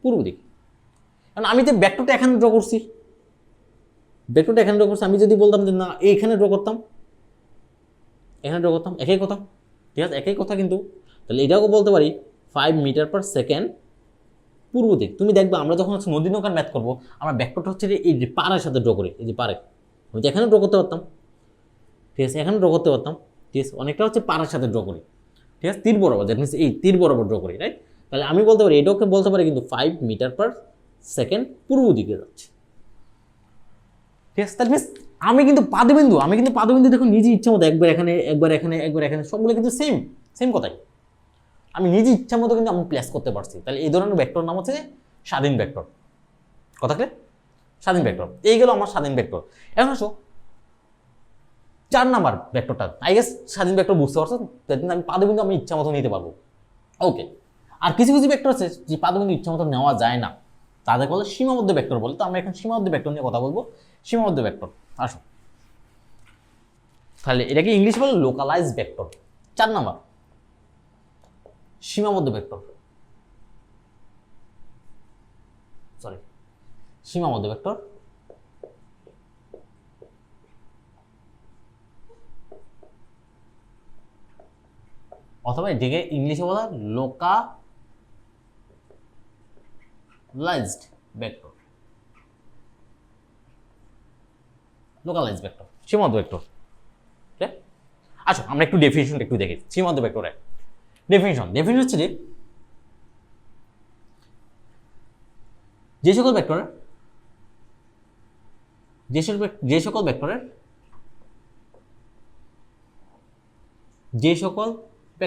পূর্ব দিকে। কারণ আমি যে ভেক্টরটা এখানে ড্র করছি, আমি যদি বলতাম যে না এইখানে ড্র করতাম, একই কথা, ঠিক আছে, একই কথা। কিন্তু তাহলে এটাও বলতে পারি 5 মিটার পার সেকেন্ড পূর্ব দিক। তুমি দেখবে আমরা যখন হচ্ছে নদী নৌকার ম্যাথ করবো, আমরা ভেক্টরটা হচ্ছে এই যে পাড়ের সাথে ড্র করি, এই যে পাড়ে, আমি তো এখানে ড্র করতে পারতাম, ঠিক আছে, এখানে ড্র করতে পারতাম, ঠিক আছে, অনেকটা হচ্ছে পাড়ের সাথে ড্র করি, ঠিক আছে, তীর বরাবর, দ্যাট মিনস এই তীর বরাবর ড্র করি, রাইট। তাহলে আমি বলতে পারি এটাকে বলতে পারি কিন্তু 5 মিটার পার সেকেন্ড পূর্ব দিকে যাচ্ছে, ঠিক আছে। দ্যাট মিনস আমি কিন্তু পাদবিন্দু দেখুন নিজে ইচ্ছা মতো একবার এখানে সবগুলো কিন্তু সেম কথাই, আমি নিজে ইচ্ছা মতো কিন্তু আমি প্লেস করতে পারছি। তাহলে এই ধরনের ভেক্টর নাম হচ্ছে স্বাধীন ভেক্টর। কথা কি? স্বাধীন ভেক্টর। এই গেল আমার স্বাধীন ভেক্টর। এখন আসো 4 নাম্বার ভেক্টরটা, আই গেস স্বাধীন ভেক্টর বুঝতে পারছো, আমি পাদবিন্দু আমি ইচ্ছা মতো নিতে পারবো। ওকে। আর কিছু ভেক্টর আছে যে পাদবিন্দু ইচ্ছা মতো নেওয়া যায় না, তাদের বলে সীমাবদ্ধ ভেক্টর বলে। তো আমরা এখন সীমাবদ্ধ ভেক্টর নিয়ে কথা বলবো। সীমাবদ্ধ ভেক্টর, আসো তাহলে এটাকে ইংলিশ বলে লোকালাইজ ভেক্টর। 4 নাম্বার সীমাবদ্ধ ভেক্টর, সীমাবদ্ধ ভেক্টর, অথবা এটিকে ইংলিশে বলা লোকালাইজড ভেক্টর, সীমাবদ্ধ ভেক্টর। আচ্ছা আমরা একটু ডেফিনিশনটা একটু দেখি সীমাবদ্ধ ভেক্টরের। ডেফিনিশন হচ্ছে যে সকল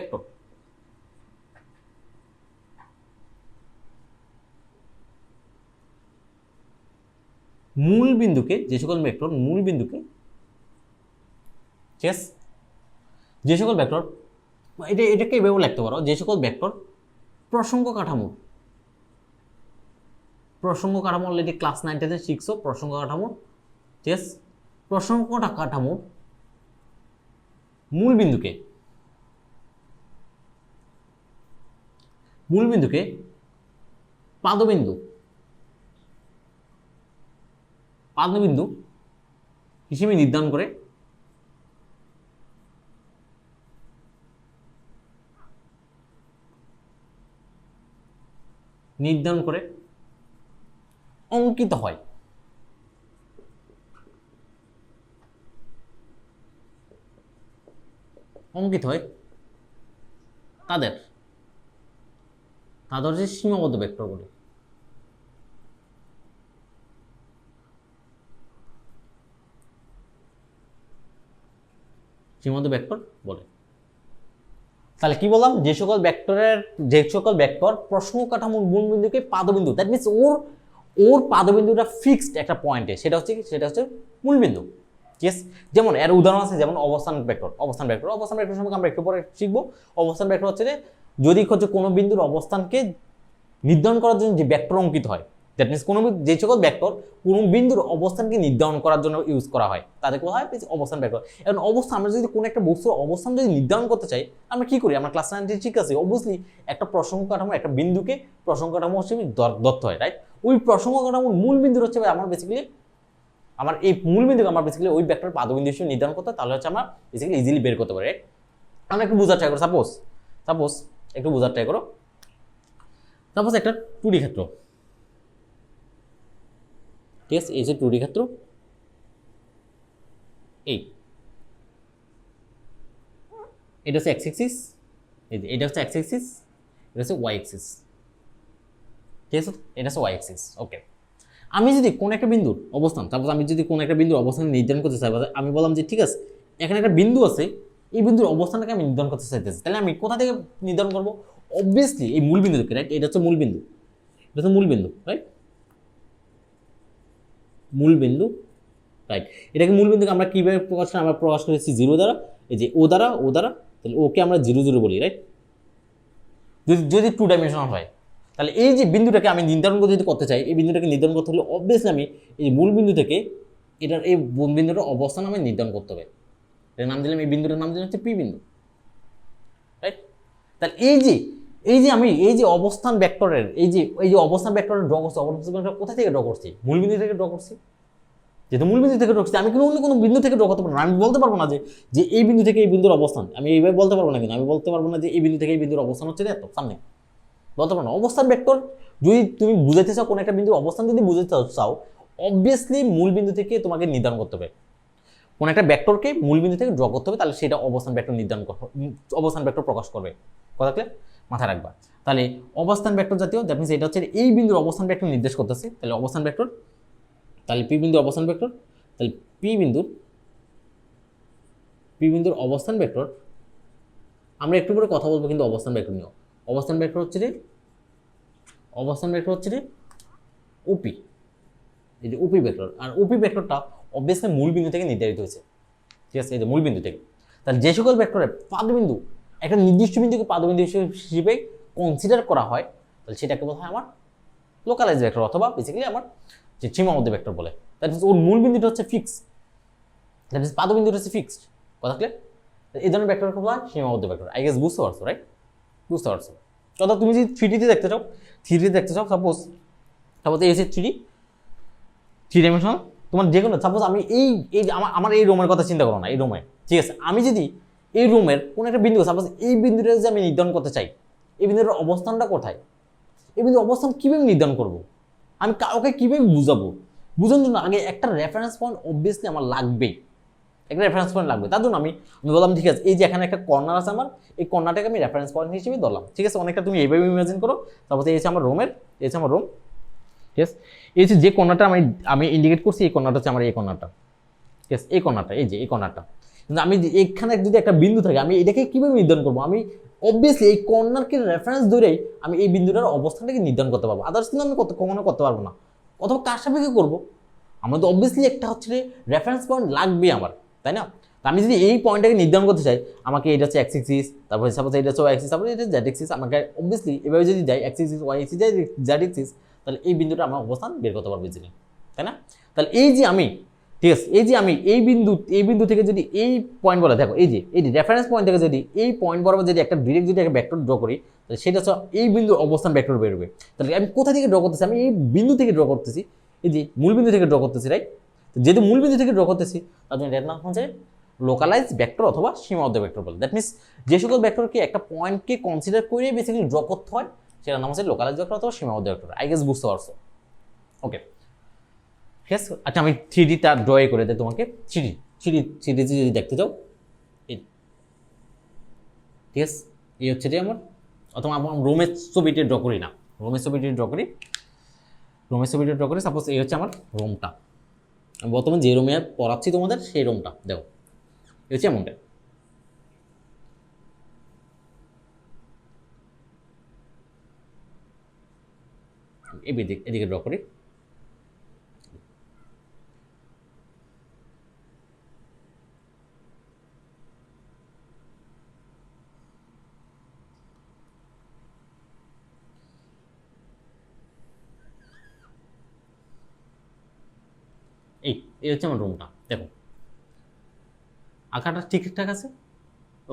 ভেক্টরের মূল বিন্দুকে, ঠিক আছে, যে সকল ভেক্টর, এটাকে এভাবে লিখতে পারো, যে সকল ভেক্টর প্রসঙ্গ কাঠামো অলরেডি ক্লাস 9-10 শিখছো প্রসঙ্গ কাঠামো, ঠিক আছে, প্রসঙ্গ কাঠামোর মূল বিন্দুকে পাদবিন্দু হিসেবে নির্ধারণ করে অঙ্কিত হয়। তাদের হচ্ছে সীমাবদ্ধ ভেক্টর বলে। সীমাবদ্ধ ভেক্টর বলে। তাহলে কি বললাম, যে সকল ভেক্টর প্রসঙ্গ কাঠামোর মূল বিন্দুকে পাদবিন্দু, দ্যাট মিনস ওর পাদবিন্দুটা ফিক্সড একটা পয়েন্টে, সেটা হচ্ছে মূল বিন্দু। ঠিক আছে, যেমন এর উদাহরণ আছে, যেমন অবস্থান ভেক্টর সম্পর্কে আমরা একটু পরে শিখবো। অবস্থান ভেক্টর হচ্ছে যদি হচ্ছে কোনো বিন্দুর অবস্থানকে নির্ধারণ করার জন্য যে ভেক্টর অঙ্কিত হয়, দ্যাট মিনস কোনো যে সকল ভেক্টর কোনো বিন্দুর অবস্থানকে নির্ধারণ করার জন্য ইউজ করা হয় তাদের কোথায় হয় অবস্থান ভেক্টর। এখন অবস্থান আমরা যদি কোনো একটা বস্তুর অবস্থান যদি নির্ধারণ করতে চাই আমরা কি করি, আমরা ক্লাস 9 ঠিক আছে অবভিয়াসলি একটা প্রসঙ্গ কাঠামো একটা বিন্দুকে প্রসঙ্গ কাঠামো হিসেবে ধরতে হয়, রাইট? ওই প্রসঙ্গ কাঠামোর মূল বিন্দু হচ্ছে আমার বেসিক্যালি আমার এই মূল বিন্দুকে আমার বেসিক্যালি ওই ভেক্টর পাদবিন্দু হিসেবে নির্ধারণ করতে হয়, তাহলে হচ্ছে আমরা বেসিক্যালি ইজিলি বের করতে পারি, রাইট? আমরা একটু বোঝার ট্রাই করো, সাপোজ একটু বোঝার ট্রাই করো, সাপোজ একটা 2D ক্ষেত্র, ঠিক আছে? এই যে 2D ক্ষেত্র, এটা হচ্ছে এক্স এক্সিস, এটা হচ্ছে এক্স এক্সিস, এটা হচ্ছে ওয়াই এক্সিস, ঠিক আছে? এটা হচ্ছে ওয়াই এক্সিস। ওকে, আমি যদি কোন একটা বিন্দুর অবস্থান, তারপর আমি যদি কোন একটা বিন্দুর অবস্থান নির্ধারণ করতে চাই, আমি বললাম যে ঠিক আছে এখানে একটা বিন্দু আছে, এই বিন্দুর অবস্থানটাকে আমি নির্ধারণ করতে চাইতেছি, তাহলে আমি কোথা থেকে নির্ধারণ করবো? অবভিয়াসলি এই মূল বিন্দু থেকে, রাইট? এটা হচ্ছে মূল বিন্দু, এটা হচ্ছে মূল বিন্দু, রাইট? মূল বিন্দু, রাইট? এটাকে মূল বিন্দুকে আমরা কীভাবে প্রকাশ করি? আমরা প্রকাশ করেছি 0 দ্বারা, এই যে ও দ্বারা, তাহলে ওকে আমরা 0 0 বলি, রাইট? যদি 2 ডাইমেনশনাল হয়, তাহলে এই যে বিন্দুটাকে আমি নির্ধারণ করতে চাই, এই বিন্দুটাকে নির্ধারণ করতে হলে অবভিয়াসলি আমি এই মূল বিন্দু থেকে এটার এই বিন্দুটার অবস্থান আমি নির্ধারণ করতে হবে। এর নাম দিলাম, এই বিন্দুটার নাম দিলাম হচ্ছে পি বিন্দু, রাইট? তাহলে আমি এই যে অবস্থান ভেক্টরের এই যে অবস্থান ভেক্টরের ড্র করছি, অবস্থান ভেক্টর কোথা থেকে ড্র করছি? মূল বিন্দু থেকে ড্র করছি। যেহেতু মূল বিন্দু থেকে ড্র করছি, আমি কিন্তু অন্য কোনো বিন্দু থেকে ড্র করতে পারবো না। আমি বলতে পারবো না যে এই বিন্দু থেকে এই বিন্দুর অবস্থান, আমি এইভাবে বলতে পারবো না। কিন্তু আমি বলতে পারবো না যে এই বিন্দু থেকে এই বিন্দুর অবস্থান হচ্ছে এত সামনে, বলতে পারো না। অবস্থান ভেক্টর যদি তুমি বুঝাইতে চাও, কোনো একটা বিন্দুর অবস্থান যদি বুঝাইতে চাও, অবভিয়াসলি মূল বিন্দু থেকে তোমাকে নির্ধারণ করতে হবে। কোনো একটা ভেক্টরকে মূল বিন্দু থেকে ড্র করতে হবে, তাহলে সেটা অবস্থান ভেক্টর নির্ধারণ অবস্থান ভেক্টর প্রকাশ করবে। কথা থাকলে মাথায় রাখবা। তাহলে অবস্থান ভেক্টর জাতীয়, দ্যাট মিনস এটা হচ্ছে এই বিন্দুর অবস্থান ভেক্টর নির্দেশ করতেছে, তাহলে অবস্থান ভেক্টর, তাহলে পি বিন্দুর অবস্থান ভেক্টর, তাহলে পি বিন্দুর অবস্থান ভেক্টর, আমরা একটু পরে কথা বলবো কিন্তু অবস্থান ভেক্টর নিয়েও। অবস্থান ভেক্টর হচ্ছে ওপি, এই যে ওপি ভেক্টর, আর ওপি ভেক্টরটা অবভিয়াসলি মূল বিন্দু থেকে নির্ধারিত হয়েছে, ঠিক আছে? এই যে মূল বিন্দু থেকে। তাহলে যে সকল ভেক্টরের পাদবিন্দু একটা নির্দিষ্ট বিন্দুকে পাদবিন্দু হিসেবে কনসিডার করা হয়, তাহলে সেটাকে বলা হয় আমার লোকালাইজ ভেক্টর, অথবা বেসিক্যালি আমার যে সীমাবদ্ধ ভেক্টর বলে। দ্যাট মিনস ওর মূল বিন্দুটা হচ্ছে ফিক্স, দ্যাট মিনস পাদবিন্দুটা হচ্ছে ফিক্সড। কথা ক্লিয়ার? এই ধরনের ভেক্টরকে বলা হয় সীমাবদ্ধ ভেক্টর। আই গেস বুঝতে পারছো, রাইট? বুঝতে পারছো। অর্থাৎ তুমি যদি 3D দেখতে চাও, সাপোজ এই হচ্ছে 3 ডাইমেনশনাল, তোমার যে কোনো, সাপোজ আমি এই আমার এই রুমের কথা চিন্তা করো না, এই রুমে, ঠিক আছে? আমি যদি এই রুমের কোনো একটা বিন্দু, সাপোজ এই বিন্দুটা যদি আমি নির্ধারণ করতে চাই, এই বিন্দুর অবস্থানটা কোথায়, এই বিন্দুর অবস্থান কীভাবে নির্ধারণ করব, আমি কাউকে কীভাবে বুঝাবো? বুঝানোর জন্য আগে একটা রেফারেন্স পয়েন্ট অবভিয়াসলি আমার লাগবেই, একটা রেফারেন্স পয়েন্ট লাগবে। তার জন্য আমি বললাম ঠিক আছে, এই যে এখানে একটা কর্নার আছে আমার, এই কর্নারটাকে আমি রেফারেন্স পয়েন্ট হিসেবে ধরলাম, ঠিক আছে? অনেকটা তুমি এইভাবে ইমাজিন করো। তারপর এই হচ্ছে আমার রুমের, এই হচ্ছে আমার রুম, ঠিক আছে? এই হচ্ছে যে কর্নারটা আমি ইন্ডিকেট করছি, এই কর্নারটা হচ্ছে আমার এই কর্নারটা, ঠিক আছে? এই কর্নারটা, এই যে এই কর্নারটা। কিন্তু আমি এখানে যদি একটা বিন্দু থাকে, আমি এটাকে কীভাবে নির্ধারণ করবো? আমি অবভিয়াসলি এই কর্নারকে রেফারেন্স ধরেই আমি এই বিন্দুটার অবস্থানটাকে নির্ধারণ করতে পারবো, আদার্স কিন্তু আমি কখনো করতে পারবো না। অথবা কার সাপেক্ষে করবো? আমার তো অবভিয়াসলি একটা হচ্ছে রেফারেন্স পয়েন্ট লাগবে আমার, তাই না? তো আমি যদি এই পয়েন্টটাকে নির্ধারণ করতে চাই, আমাকে এটা হচ্ছে এক্স এক্সিস, তারপরে সাপোজ এটা হচ্ছে ওয়াই এক্সিস, তারপরে এটা জেড এক্সিস, আমাকে অবভিয়াসলি এভাবে যদি যাই x axis, y axis, z axis, তাহলে এই বিন্দুটা আমার অবস্থান বের করতে পারবো ইজিলি, তাই না? তাহলে এই যে আমি, ঠিক আছে, এই যে আমি এই বিন্দু থেকে যদি এই পয়েন্ট বলে, দেখো এই যে রেফারেন্স পয়েন্ট থেকে যদি এই পয়েন্ট বরাবর যদি একটা ডিরেক্ট যদি একটা ভেক্টর ড্র করি, তাহলে সেটা হচ্ছে এই বিন্দুর অবস্থান ভেক্টর বেরোবে। তাহলে আমি কোথা থেকে ড্র করতেছি? আমি এই বিন্দু থেকে ড্র করতেছি, এই যে মূল বিন্দু থেকে ড্র করতেছি, রাইট? যেহেতু মূল বিন্দু থেকে ড্র করতেছি, তার জন্য এর নাম হচ্ছে লোকালাইজ ভেক্টর অথবা সীমাবদ্ধ ভেক্টর বলে। দ্যাট মিনস যে সকল ভেক্টরকে একটা পয়েন্টকে কনসিডার করে বেসিক্যালি ড্র করতে হয়, সেটার নাম হচ্ছে লোকালাইজ ভেক্টর অথবা সীমাবদ্ধ ভেক্টর। আই গেস বুঝতে পারছো? ওকে, ঠিক আছে। আচ্ছা, আমি 3Dটা ড্র করে দেয় তোমাকে। 3D যদি দেখতে চাও, ঠিক আছে, এই হচ্ছে যে আমার, অথবা আমার রুমের ছবিটি ড্র করি না, রুমের ছবিটি ড্র করি, সাপোজ এই হচ্ছে আমার রুমটা, আমি বর্তমানে যে রুমে পড়াচ্ছি তোমাদের, সেই রুমটা দেখো, এই হচ্ছে এমনটা। এদিকে ড্র করি, এই হচ্ছে আমার রুমটা। দেখো আঁকাটা ঠিকঠাক আছে,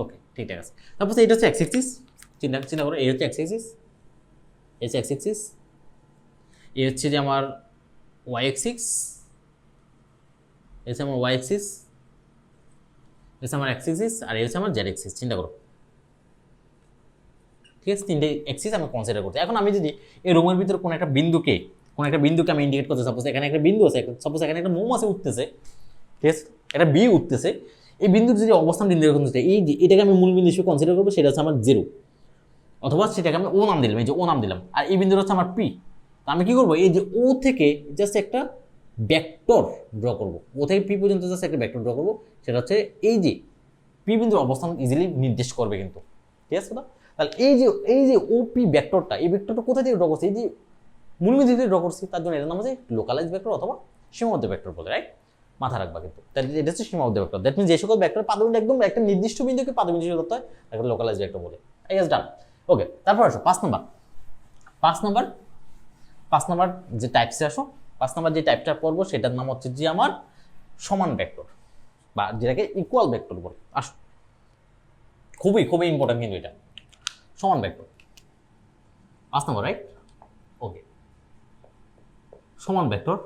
ওকে ঠিকঠাক আছে। তারপর এটা হচ্ছে এক্স অ্যাক্সিস, চিন্তা করো, এই হচ্ছে এক্স অ্যাক্সিস, এই হচ্ছে এক্স অ্যাক্সিস, এই হচ্ছে যে আমার ওয়াই অ্যাক্সিস, এই হচ্ছে আমার ওয়াই অ্যাক্সিস, এই হচ্ছে আমার এক্স অ্যাক্সিস, আর এই হচ্ছে আমার জেড অ্যাক্সিস। চিন্তা করো, ঠিক আছে, তিনটে অ্যাক্সিস আমি কনসিডার করতে। এখন আমি যদি এই রুমের ভিতরে কোনো একটা বিন্দুকে আমি ইন্ডিকেট করতে, সাপোজ এখানে একটা বিন্দু আছে, সাপোজ এখানে একটা মোম আছে উঠতেছে, ঠিক আছে, একটা বি উঠতেছে, এই বিন্দুর যদি অবস্থান নির্ধারণ করতে চাই, এটাকে আমি মূল বিন্দু হিসেবে কনসিডার করবো, সেটা হচ্ছে আমার 0, অথবা সেটাকে আমি ও নাম দিলাম, এই যে ও নাম দিলাম, আর এই বিন্দুটা হচ্ছে আমার পি। তো আমি কি করবো, এই যে ও থেকে জাস্ট একটা ভেক্টর ড্র করবো, ও থেকে পি পর্যন্ত জাস্ট একটা ভেক্টর ড্র করবো, সেটা হচ্ছে এই যে পি বিন্দুর অবস্থান ইজিলি নির্দেশ করবে কিন্তু, ঠিক আছে না? তাহলে এই যে ও পি ভেক্টরটা, এই ভেক্টরটা কোথা থেকে ড্র করছে, এই যে মূল বিন্দু থেকে ড্র করছি, তার জন্য এটার নাম হচ্ছে লোকালাইজ ভেক্টর অথবা সীমাবদ্ধ ভেক্টর বলে, রাইট? মাথা রাখবা কিন্তু, তাহলে এটা হচ্ছে সীমাবদ্ধ ভেক্টর। দ্যাট মিনস যে সকল ভেক্টর পাদবিন্দু একদম একটা নির্দিষ্ট বিন্দুকে পাদবিন্দু হিসেবে ধরতে হয়, তাকে লোকালাইজ ভেক্টর বলে। আই গেস ডান। ওকে, তারপর আসো 5 নাম্বার যে টাইপসে আসো, 5 নাম্বার যে টাইপটা পড়বো সেটার নাম হচ্ছে যে আমার সমান ভেক্টর, বা যেটাকে ইকুয়াল ভেক্টর বলে। আসো, খুবই খুবই ইম্পর্টেন্ট কিন্তু এটা, সমান ভেক্টর 5 নাম্বার, রাইট? ওকে, সমান ভেক্টর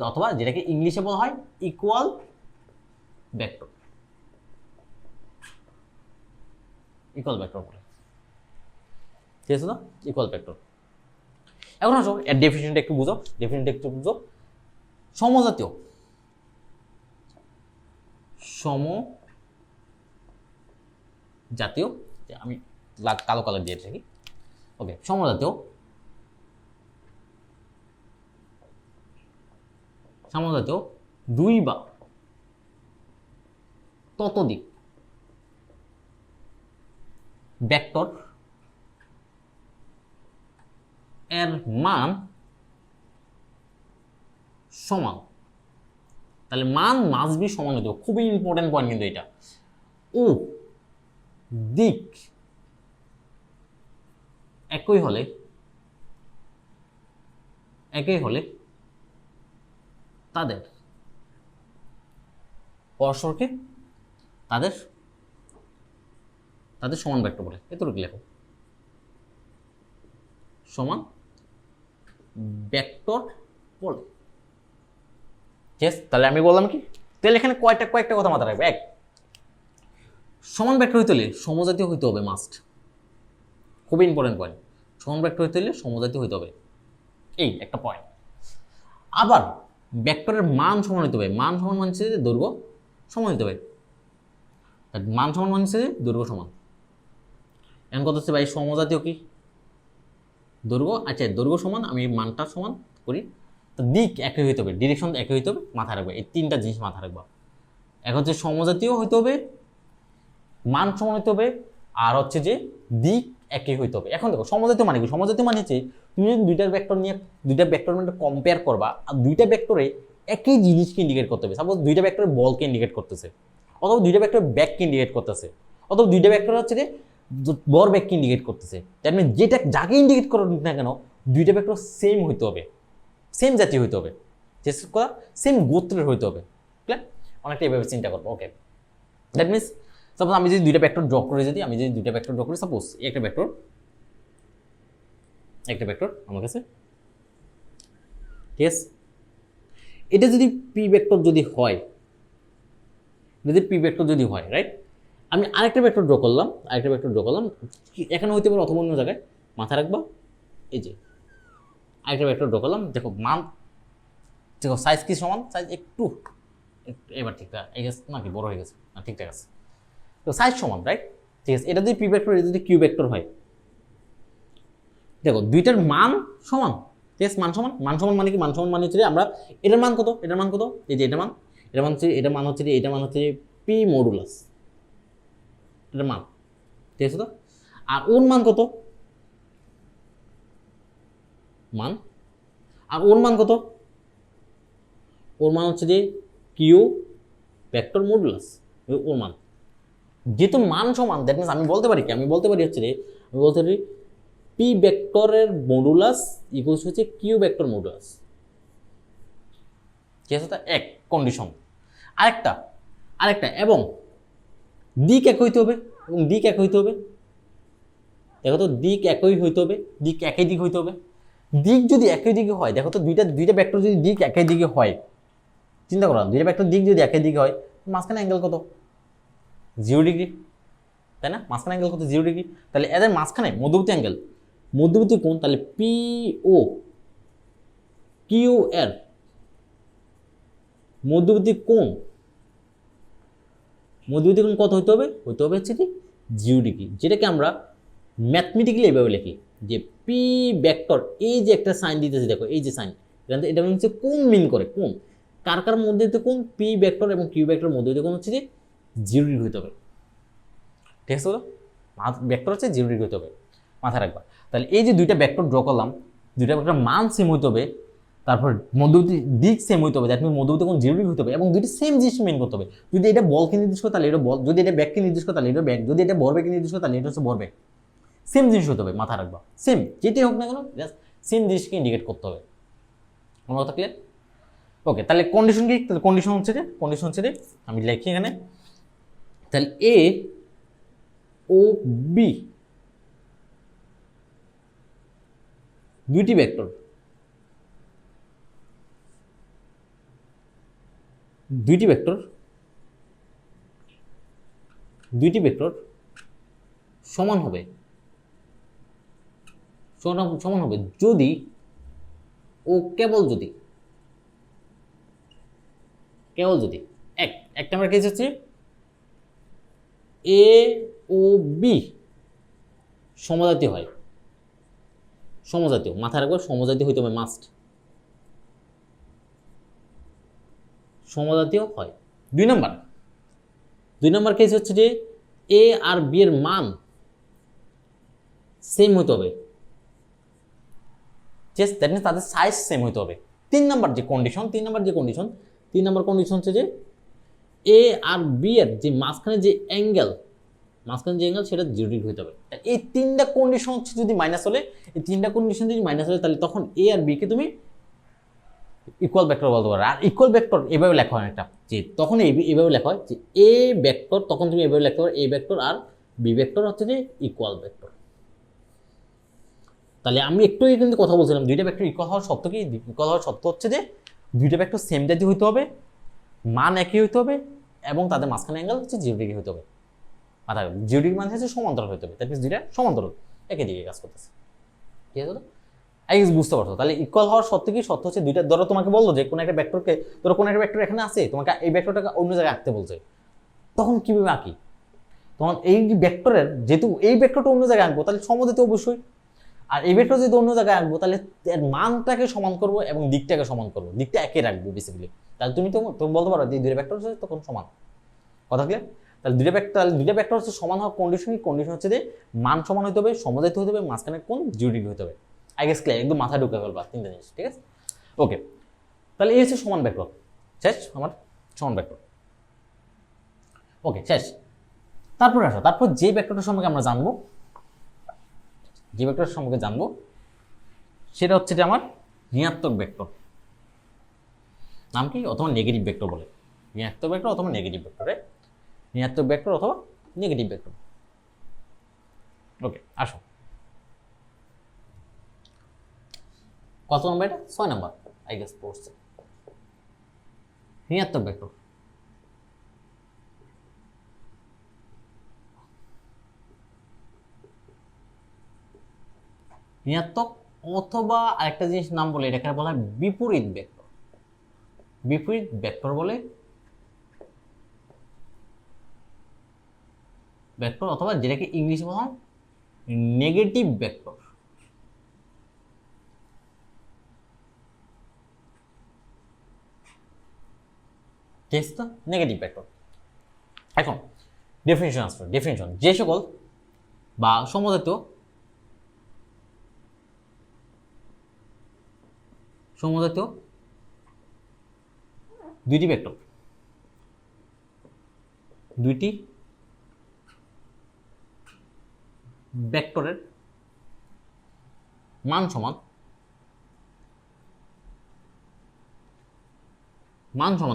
অথবা যেটাকে ইংলিশে বলা হয় ইকুয়াল ভেক্টর, বলে, ঠিক আছে না? Equal vector. এখন আসো এর ডেফিনিশনটা একটু বুঝো, সমজাতীয় আমি কালো কালার দিয়ে থাকি। ওকে, সমজাতীয় দুই বা ততোধিক ভেক্টর এর মান সমান। তাহলে মান মাস্ট বি সমান হতে হবে, খুবই ইম্পর্টেন্ট পয়েন্ট কিন্তু এটা। ও দিক একই হলে তাদের পরস্পরকে তাদের সমান ভেক্টর বলে। এতটুকু লেখো, সমান ভেক্টর বলে। ঠিক আছে, তাহলে আমি বললাম কি, তাহলে এখানে কয়েকটা কথা মাথায় রাখবে। 1, সমান ভেক্টর হইতে হলে সমজাতীয় হইতে হবে, মাস্ট, খুবই ইম্পর্টেন্ট পয়েন্ট। সমান ভেক্টর হইতে হলে সমজাতীয় হইতে হবে, এই একটা পয়েন্ট। আবার ভেক্টরের মান সমান হইতে হবে, মান সমান মানছে যে দৈর্ঘ্য সমান হইতে হবে, মান সমান মানছে যে দৈর্ঘ্য সমান। এখন কথা হচ্ছে ভাই সমজাতীয় কি, দৈর্ঘ্য, আচ্ছা দৈর্ঘ্য সমান, আমি মানটা সমান করি, তো দিক একই হইতে হবে, ডিরেকশন একই হইতে হবে, মাথায় রাখবে এই 3টা জিনিস মাথায় রাখবা। এখন হচ্ছে সমজাতীয় হইতে হবে, মান সমান হইতে হবে, আর হচ্ছে যে দিক একই হইতে হবে। এখন দেখো সমজাতীয় মানে কি, সমজাতীয় মানে হচ্ছে তুমি যদি দুইটা ভেক্টর মানে কম্পেয়ার করবা, আর দুইটা ভেক্টরে একই জিনিসকে ইন্ডিকেট করতে হবে। সাপোজ দুইটা ভেক্টরে বলকে ইন্ডিকেট করতেছে, অথবা দুইটা ভেক্টর ব্যাককে ইন্ডিকেট করতেছে, অথবা দুইটা ভেক্টর হচ্ছে যে বর ব্যাককে ইন্ডিকেট করতেছে। তার মানে যাকে ইন্ডিকেট করো না কেন, দুইটা ভেক্টর সেম হইতে হবে, সেম জাতীয় হইতে হবে, সেম গোত্রের হইতে হবে। ক্লিয়ার? অনেকটা এভাবে চিন্তা করবো। ওকে, দ্যাট মিনস সাপোজ আমি যদি দুইটা ভেক্টর ড্র করি, সাপোজ একটা ভেক্টর আমার কাছে, ঠিক আছে, এটা যদি পি ভেক্টর যদি হয়, রাইট, আমি আরেকটা ভেক্টর ড্র করলাম, এখানে হইতে পারে অথবা অন্য জায়গায়, মাথায় রাখবা। এই যে আরেকটা ভেক্টর ড্র করলাম, দেখো মান, দেখো সাইজ কি সমান, সাইজ একটু এবার ঠিকঠাক নাকি বড় হয়ে গেছে না, ঠিকঠাক আছে, তো সাইজ সমান, রাইট? ঠিক আছে, এটা যদি পি ভেক্টর, এটা যদি কিউ ভেক্টর হয়, দেখো দুইটার মান সমান। ঠিক আছে, মান সমান মানে কি, মান সমান মানে হচ্ছে আমরা এটার মান কত, এই যে এটা মান হচ্ছে পি মডুলাস, এটার মান, ঠিক আছে তো। আর ওর মান কত, ওর মান হচ্ছে যে কিউ ভেক্টর মডুলাস, ওর মান। যেহেতু মান সমান, দ্যাট মিনস আমি বলতে পারি হচ্ছে যে, পি ভেক্টরের মডুলাস ইকুয়ালস হচ্ছে কিউ ভেক্টর মডুলাস। ঠিক আছে, তা এক কন্ডিশন। আরেকটা এবং দিক এক হইতে হবে, এবং দিক এক হইতে হবে। দেখো তো দিক একই হইতে হবে, দিক একই দিক হইতে হবে। দিক যদি একই দিকে হয়, দেখো তো দুইটা ভেক্টর যদি দিক একই দিকে হয়, চিন্তা করো দুইটা ভেক্টর দিক যদি একই দিকে হয়, মাঝখানে অ্যাঙ্গেল কত? 0 ডিগ্রি, তাই না? মাঝখানে অ্যাঙ্গেল কত? 0 ডিগ্রি। তাহলে এদের মাঝখানে মধ্যবর্তী কোণ, তাহলে পি ও কিউ এর মধ্যবর্তী কোণ কত হইতে হবে? হচ্ছে কি 0 ডিগ্রি, যেটাকে আমরা ম্যাথমেটিক্যালি এভাবে লিখি যে পি ভেক্টর, এই যে একটা সাইন দিতেছি, দেখো এই যে সাইন, এটা হচ্ছে কোণ মিন করে, কোণ কার মধ্যে কোণ? পি ভেক্টর এবং কিউ ভেক্টর মধ্যে কোণ হচ্ছে যে 0 ডিগ্রি হইতে হবে। ঠিক আছে, ভেক্টর হচ্ছে 0 ডিগ্রি হইতে হবে, মাথায় রাখবা। তাহলে এই যে দুইটা ভেক্টর ড্র করলাম, দুইটা ভেক্টর মান সেম হইতে হবে, তারপর মধ্যবর্তী দিক সেম হইতে হবে, দ্যাট মিন মধ্যবর্তী কোণ 0 ডিগ্রি হইতে হবে, এবং দুইটা সেম জিনিস মেন করতে হবে। যদি এটা বলকে নির্দেশ করে তাহলে এটা বল, যদি এটা ব্যাগকে নির্দেশ করে তাহলে এটা ব্যাগ, যদি এটা ভরবেগকে নির্দেশ করে তাহলে এটা হচ্ছে ভরবেগ। সেম জিনিস হতে হবে, মাথায় রাখবা। সেম যেটাই হোক না কেন, সেম জিনিসকে ইন্ডিকেট করতে হবে। আমার কথা ক্লিয়ার? ওকে, তাহলে কন্ডিশন কি? তাহলে কন্ডিশন হচ্ছে যে আমি লিখি এখানে, তাহলে এ ও বি দুইটি ভেক্টর সমান হবে যদি ও কেবল যদি এক নম্বর কেস হচ্ছে এ ও বি সমজাতীয় হয়। মাথায় রাখবো, সমজাতীয় হইতে হবে, মাস্ট সমজাতীয় হয়। দুই নম্বর কেস হচ্ছে যে এ আর বি এর মান সেম হইতে হবে, দ্যাট মিনস তাদের সাইজ সেম হইতে হবে। তিন নম্বর কন্ডিশন হচ্ছে যে এ আর বি এর যে মাঝখানে যে অ্যাঙ্গেল সেটা 0 ডিগ্রি হইতে হবে। এই তিনটা কন্ডিশন হচ্ছে যদি মাইনাস হলে, তাহলে তখন এ আর বি কে তুমি ইকুয়াল ভেক্টর বলতে পারো। আর ইকুয়াল ভেক্টর এভাবে লেখা হয় একটা, যে তখন এইভাবে লেখা হয় যে এ ভেক্টর, তখন তুমি এভাবে লিখতে পারো এ ভেক্টর আর বি ভেক্টর হচ্ছে যে ইকুয়াল ভেক্টর। তাহলে আমি একটু কিন্তু কথা বলছিলাম, দুইটা ভেক্টর ইকুয়াল হওয়ার শর্ত কি? ইকুয়াল হওয়ার শর্ত হচ্ছে যে দুইটা ভেক্টর সেম জাতীয় হইতে হবে, মান একই হইতে হবে, এবং তাদের মাঝখানে অ্যাঙ্গেল হচ্ছে 0 ডিগ্রি হইতে হবে। মাথা 0 ডিগ্রি মানে হচ্ছে সমান্তরাল হইতে হবে, দ্যাট মিনস দুইটা সমান্তরাল একই দিকে কাজ করতেছে। ঠিক আছে, আই গেস বুঝতে পারছো? তাহলে ইকুয়াল হওয়ার সত্য কি? সত্য হচ্ছে দুইটা, ধরো তোমাকে বললো যে কোনো একটা ভেক্টরকে, ধরো কোনো একটা ভেক্টর এখানে আছে, তোমাকে এই ভেক্টরটাকে অন্য জায়গায় আঁকতে বলছে, তখন কিভাবে আঁকি? তখন এই ভেক্টরের, যেহেতু এই ভেক্টরটা অন্য জায়গায় আঁকবো, তাহলে সমজাতীয় অবশ্যই। আর এই ভেক্টর যদি অন্য জায়গায় আঁকবো, তাহলে এর মানটাকে সমান করবো এবং দিকটাকে সমান করবো, দিকটা একই রাখবো বেসিক্যালি। তাহলে তুমি বলতে পারো যে দুইটা ভেক্টর হচ্ছে তখন সমান। কথা ক্লিয়ার? তাহলে দুইটা ভেক্টর হচ্ছে সমান হওয়ার কন্ডিশন হচ্ছে যে মান সমান হতে হবে, সমজাতীয় হতে হবে, মাঝখানে কোণ 0 ডিগ্রি হতে হবে। I guess clear? একদম মাথায় ঢুকে ফেলবা তিনটা জিনিস। ঠিক আছে, ওকে। তাহলে এই হচ্ছে সমান ভেক্টর, শেষ আমার সমান ভেক্টর। ওকে, শেষ। তারপর যে ভেক্টরটার সম্পর্কে আমরা জানবো, সেটা হচ্ছে যে আমার ঋণাত্মক ভেক্টর। নাম কি? অথবা নেগেটিভ ভেক্টর বলে। ঋণাত্মক ভেক্টর অথবা নেগেটিভ ভেক্টর, ঋণাত্মক ভেক্টর অথবা নেগেটিভ ভেক্টর। ওকে, আসো কত নম্বর? এটা 6 নম্বর আই গেস পড়ছে। ঋণাত্মক ভেক্টর, ঋণাত্মক অথবা আরেকটা জিনিস নাম বলে, এটাকে বলা হয় বিপরীত ভেক্টর বলে, ভেক্টর অথবা যেটাকে ইংলিশে বলা হয় নেগেটিভ ভেক্টর। ঠিক আছে, তো নেগেটিভ ভেক্টর। এখন ডেফিনিশন, যে সকল বা সমজাতীয় দুইটি ভেক্টরের মান সমান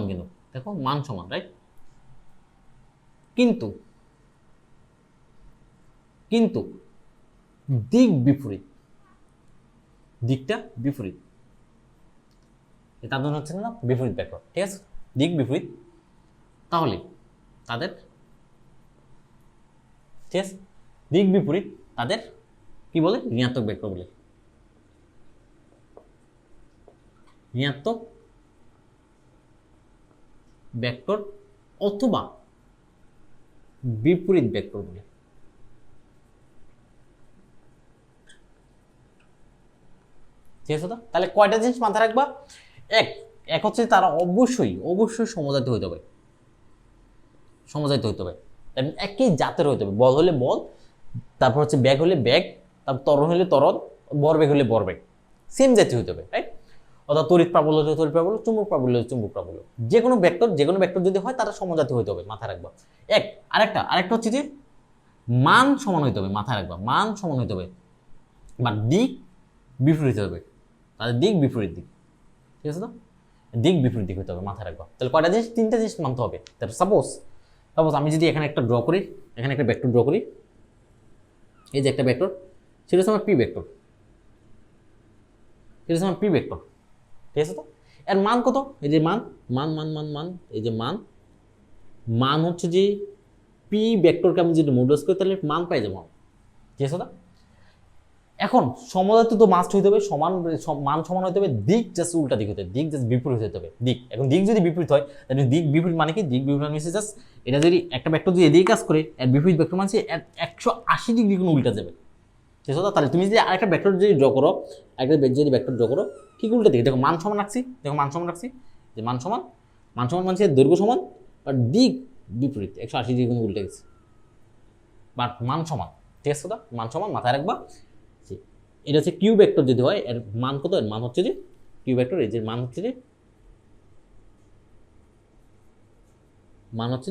কিন্তু দেখো মান সমান, রাইট? কিন্তু কিন্তু দিক বিপরীত, দিকটা বিপরীত, তার জন্য হচ্ছে না বিপরীত ভেক্টর, ঠিক আছে? দিক বিপরীত, তাহলে তাদের, ঠিক আছে, দিক বিপরীত তাদের কি বলে? ঋণাত্মক ভেক্টর বলে। ঋণাত্মক ভেক্টর অথবা বিপরীত ভেক্টর বলে। ঠিক আছে? তো তাহলে কয়টা জিনিস মাথায় রাখবা? এক হচ্ছে তারা অবশ্যই সমজাতীয় হইতে হবে, সমজাতীয় হইতে হবে, একই জাতের হইতে হবে। বল হলে বল, তারপর হচ্ছে ব্যাগ হলে ব্যাগ, তারপর ত্বরণ হলে ত্বরণ, ভরবেগ হলে ভরবেগ, সেম জাতীয় হইতে হবে, রাইট? অর্থাৎ তড়িৎ প্রাবল্য হলে তড়িৎ প্রাবল্য, চুম্বক প্রাবল্য হলে চুম্বক প্রাবল্য, যে কোনো ভেক্টর যদি হয় তারা সমজাতীয় হইতে হবে, মাথায় রাখবা। আরেকটা হচ্ছে যে মান সমান হইতে হবে, মাথায় রাখবা, মান সমান হইতে হবে, বা দিক বিপরীত হবে, তাদের দিক বিপরীত দিক, ঠিক আছে? তো দিক বিপরীত দিক হইতে হবে, মাথায় রাখবা। তাহলে কয়টা জিনিস? তিনটা জিনিস মানতে হবে। তারপর সাপোজ আমি যদি এখানে একটা ড্র করি, এখানে একটা ভেক্টর ড্র করি, এই যে একটা ভেক্টর, সেটা হচ্ছে আমার পি ভেক্টর, সেটা হচ্ছে আমার পি ভেক্টর, ঠিক আছে? তো এর মান কত? এই যে মান, এই যে মান হচ্ছে যে পি ভেক্টরকে আমি যদি মডুলাস করি তাহলে মান পাই যাবো, ঠিক আছে? এখন সমজাতীয় তো মাস্ট হইতে হবে, মান সমান হইতে হবে, দিক জাস্ট উল্টা দিক হইতে হবে, দিক জাস্ট বিপরীত হইতে হবে। এখন দিক যদি বিপরীত হয় তাহলে দিক বিপরীত মানে কি? দিক বিপরীত মানে জাস্ট এটা যদি একটা ভেক্টর যদি এদিকে কাজ করে, এর বিপরীত ভেক্টর মানে 180 ডিগ্রি কোনো উল্টা যাবে, ঠিক আছে? তাহলে তুমি যদি আরেকটা ভেক্টর যদি ড্র করো, ভেক্টর ড্র করো ঠিক উল্টা দিকে, দেখো মান সমান রাখছি, যে মান সমান মানে দৈর্ঘ্য সমান, বাট দিক বিপরীত 180 ডিগ্রি কোনো উল্টে গেছে, বাট মান সমান, ঠিক আছে? মান সমান, মাথায় রাখবা। এটা হচ্ছে কিউ ভেক্টর যদি হয়, এর মান কত? এর মান হচ্ছে যে কিউ ভেক্টর, এই যে মান হচ্ছে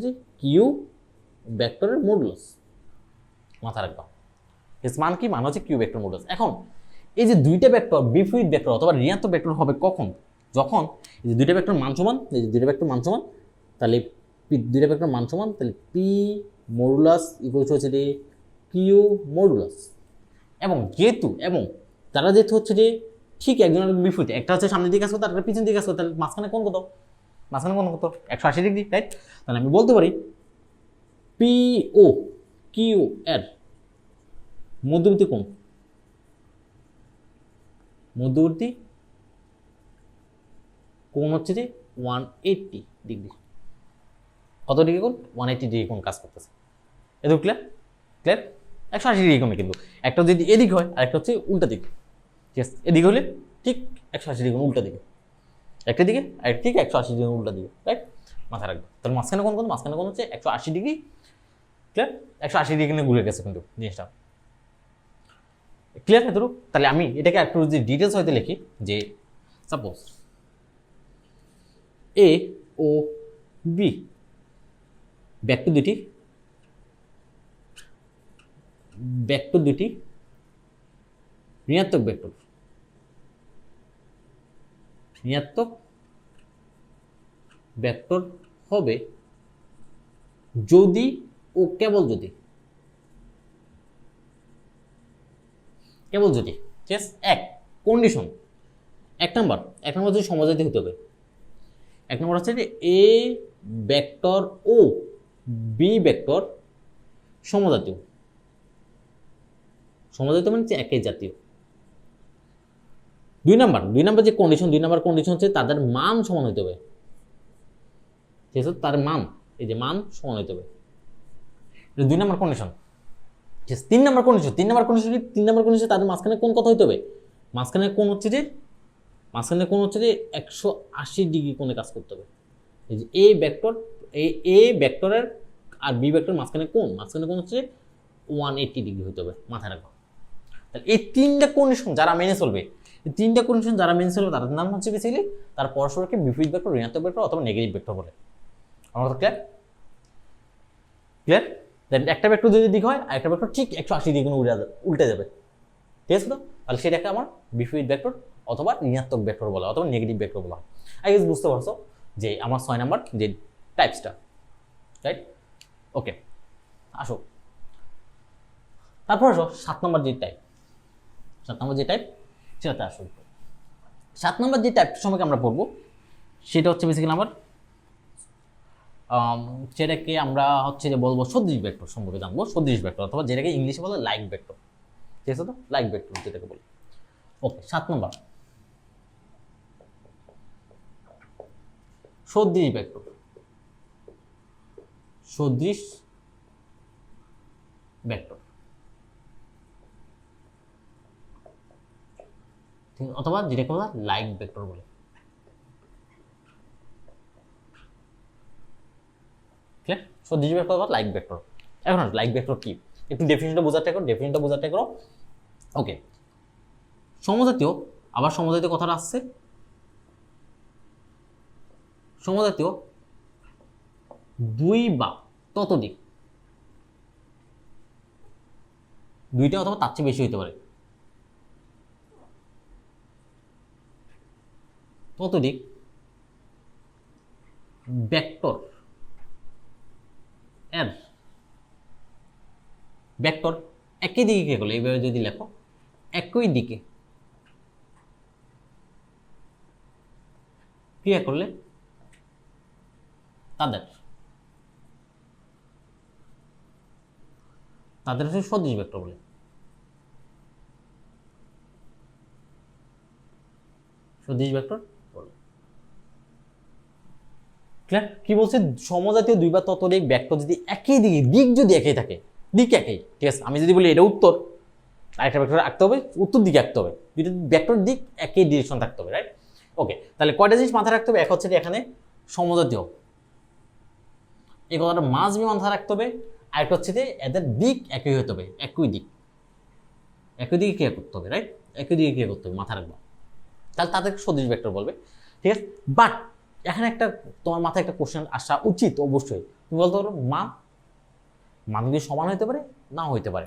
যে কিউ ভেক্টরের মডুলাস, মাথায় রাখবা। এর মান কি? মান হচ্ছে কিউ ভেক্টর মডুলাস। এখন এই যে দুইটা ভেক্টর বিপরীত ভেক্টর অথবা ঋণাত্মক ভেক্টর হবে কখন? যখন এই যে দুইটা ভেক্টর মান সমান, তাহলে দুইটা ভেক্টর মান সমান, তাহলে পি মডুলাস ইকুয়াল হচ্ছে যে কিউ মডুলাস। এবং তারা যেহেতু হচ্ছে যে ঠিক একজনের বিপরীত, একটা হচ্ছে সামনের দিকে আসবে, তার পিছন দিকে আসবে, তাহলে মাঝখানে কোণ কত? 180 ডিগ্রি, রাইট? তাহলে আমি বলতে পারি পি ও কিউ এর মধ্যবর্তী কোণ হচ্ছে যে 180 ডিগ্রি। কত ডিগ্রি কোণ? 180 ডিগ্রি কোণ কাজ করতেছে। এত ক্লিয়ার? 180 ডিগ্রি কোণে, কিন্তু একটা যদি এদিক হয় আর একটা হচ্ছে উল্টা দিক, ঠিক আছে? এদিকে হলে ঠিক 180 ডিগ্রি কোণ উল্টা দিকে, একটা দিকে আর ঠিক 180 ডিগ্রি উল্টা দিকে, রাইট? মাথায় রাখবে। তাহলে মাঝখানে কোণ হচ্ছে 180 ডিগ্রি, ক্লিয়ার? 180 ডিগ্রি ঘুরে গেছে কিন্তু জিনিসটা, ক্লিয়ার এতটুকু? তাহলে আমি এটাকে একটু যদি ডিটেলস হয়তো লিখি, যে সাপোজ এ ও বি ভেক্টর দুটি ঋণাত্মক ভেক্টর হবে যদি ও কেবল যদি, ঠিক আছে? কন্ডিশন, এক নাম্বার হচ্ছে সমজাতীয় হতে হবে। এক নম্বর হচ্ছে যে এ ভেক্টর ও বি ভেক্টর সমজাতীয় মানে একই জাতীয়। দুই নাম্বার যে কন্ডিশন, হচ্ছে তাদের মান সমান হইতে হবে, ঠিক আছে? তার মান, এই যে মান সমান হইতে হবে, এটা 2 নম্বর কন্ডিশন। ঠিক আছে? 3 নম্বর কন্ডিশন তাদের মাঝখানে কোন কথা হইতে হবে? মাঝখানে কোন হচ্ছে যে 180 ডিগ্রি কোণে কাজ করতে হবে। এই যে এ ভেক্টরের আর বি ভেক্টর মাঝখানে কোণ হচ্ছে 180 ডিগ্রি হইতে হবে, মাথায় রাখবো। তাহলে এই 3টা কন্ডিশন যারা মেনে চলবে, তাদের নাম হচ্ছে বেসিক্যালি তার পরস্পরকে বিপরীত ভেক্টর, ঋণাত্মক ভেক্টর অথবা নেগেটিভ ভেক্টর বলে। আমার কথা ক্লিয়ার? দেন একটা ভেক্টর যদি দিক হয় আর একটা ভেক্টর ঠিক 180 ডিগ্রি উল্টে যাবে, ঠিক আছে? তো তাহলে সেটাকে আমার বিপরীত ভেক্টর অথবা ঋণাত্মক ভেক্টর বলা অথবা নেগেটিভ ভেক্টর বলা হয়। আই গেস বুঝতে পারছো যে আমার 6 নাম্বার যে টাইপসটা, রাইট? ওকে, আসো তারপর আসো 7 নম্বর যে টাইপ, 7 নম্বর যে টাইপ সেটাতে আসো। 7 নম্বর যে টাইপটা সম্পর্কে আমরা পড়বো সেটা হচ্ছে বেসিক্যালি আমার যেটাকে আমরা হচ্ছে যে বলবো সদৃশ ভেক্টর সম্পর্কে জানবো, সদৃশ ভেক্টর অথবা যেটাকে ইংলিশে বলে লাইক ভেক্টর, ঠিক আছে? তো লাইক ভেক্টর যেটাকে বলি। ওকে, 7 নম্বর সদৃশ ভেক্টর, সদৃশ ভেক্টর অথবা যেটাকে বলা লাইক ভেক্টর বলে। সদৃশ ভেক্টর বা লাইক ভেক্টর। এখন লাইক ভেক্টর কি একটু ডেফিনিশনটা বোঝার ট্রাই করো। ওকে, সমজাতীয়, আবার সমজাতীয় কথাটা আসছে, সমজাতীয় দুই বা ততোধিক, দুইটা অথবা তার চেয়ে বেশি হইতে পারে, ততোধিক ভেক্টর এর ভেক্টর একই দিকে কে করলে এইভাবে যদি লেখো একই দিকে ক্রিয়া করলে তাদের হচ্ছে সদৃশ ভেক্টর বলে। সদৃশ ভেক্টর বলে। ক্লিয়ার? কি বলছে? সমজাতীয় দুই বা ততোধিক ভেক্টর যদি একই দিক যদি একই থাকে, দিক একই, ঠিক আছে? আমি যদি বলি এটা উত্তর, আরেকটা ভেক্টর আঁকতে হবে উত্তর দিকে আঁকতে হবে, দুইটা ভেক্টর দিক একই ডিরেকশন থাকতে হবে, রাইট? ওকে, তাহলে কয়টা জিনিস মাথায় রাখতে হবে? এক হচ্ছে এখানে সমজাতীয়, এই কথাটা মাঝ বি মাথায় রাখতে হবে। আরেকটা হচ্ছে যে এদের দিক একই হতে হবে, একই দিকে ক্রিয়া করতে হবে, রাইট? একই দিকে ক্রিয়া করতে হবে, মাথায় রাখবা। তাহলে তাদেরকে সদৃশ ভেক্টর বলবে, ঠিক আছে? বাট এখানে একটা তোমার মাথায় একটা কোশ্চেন আসা উচিত অবশ্যই। তুমি বলতে পারো মান যদি সমান হতে পারে, না হইতে পারে,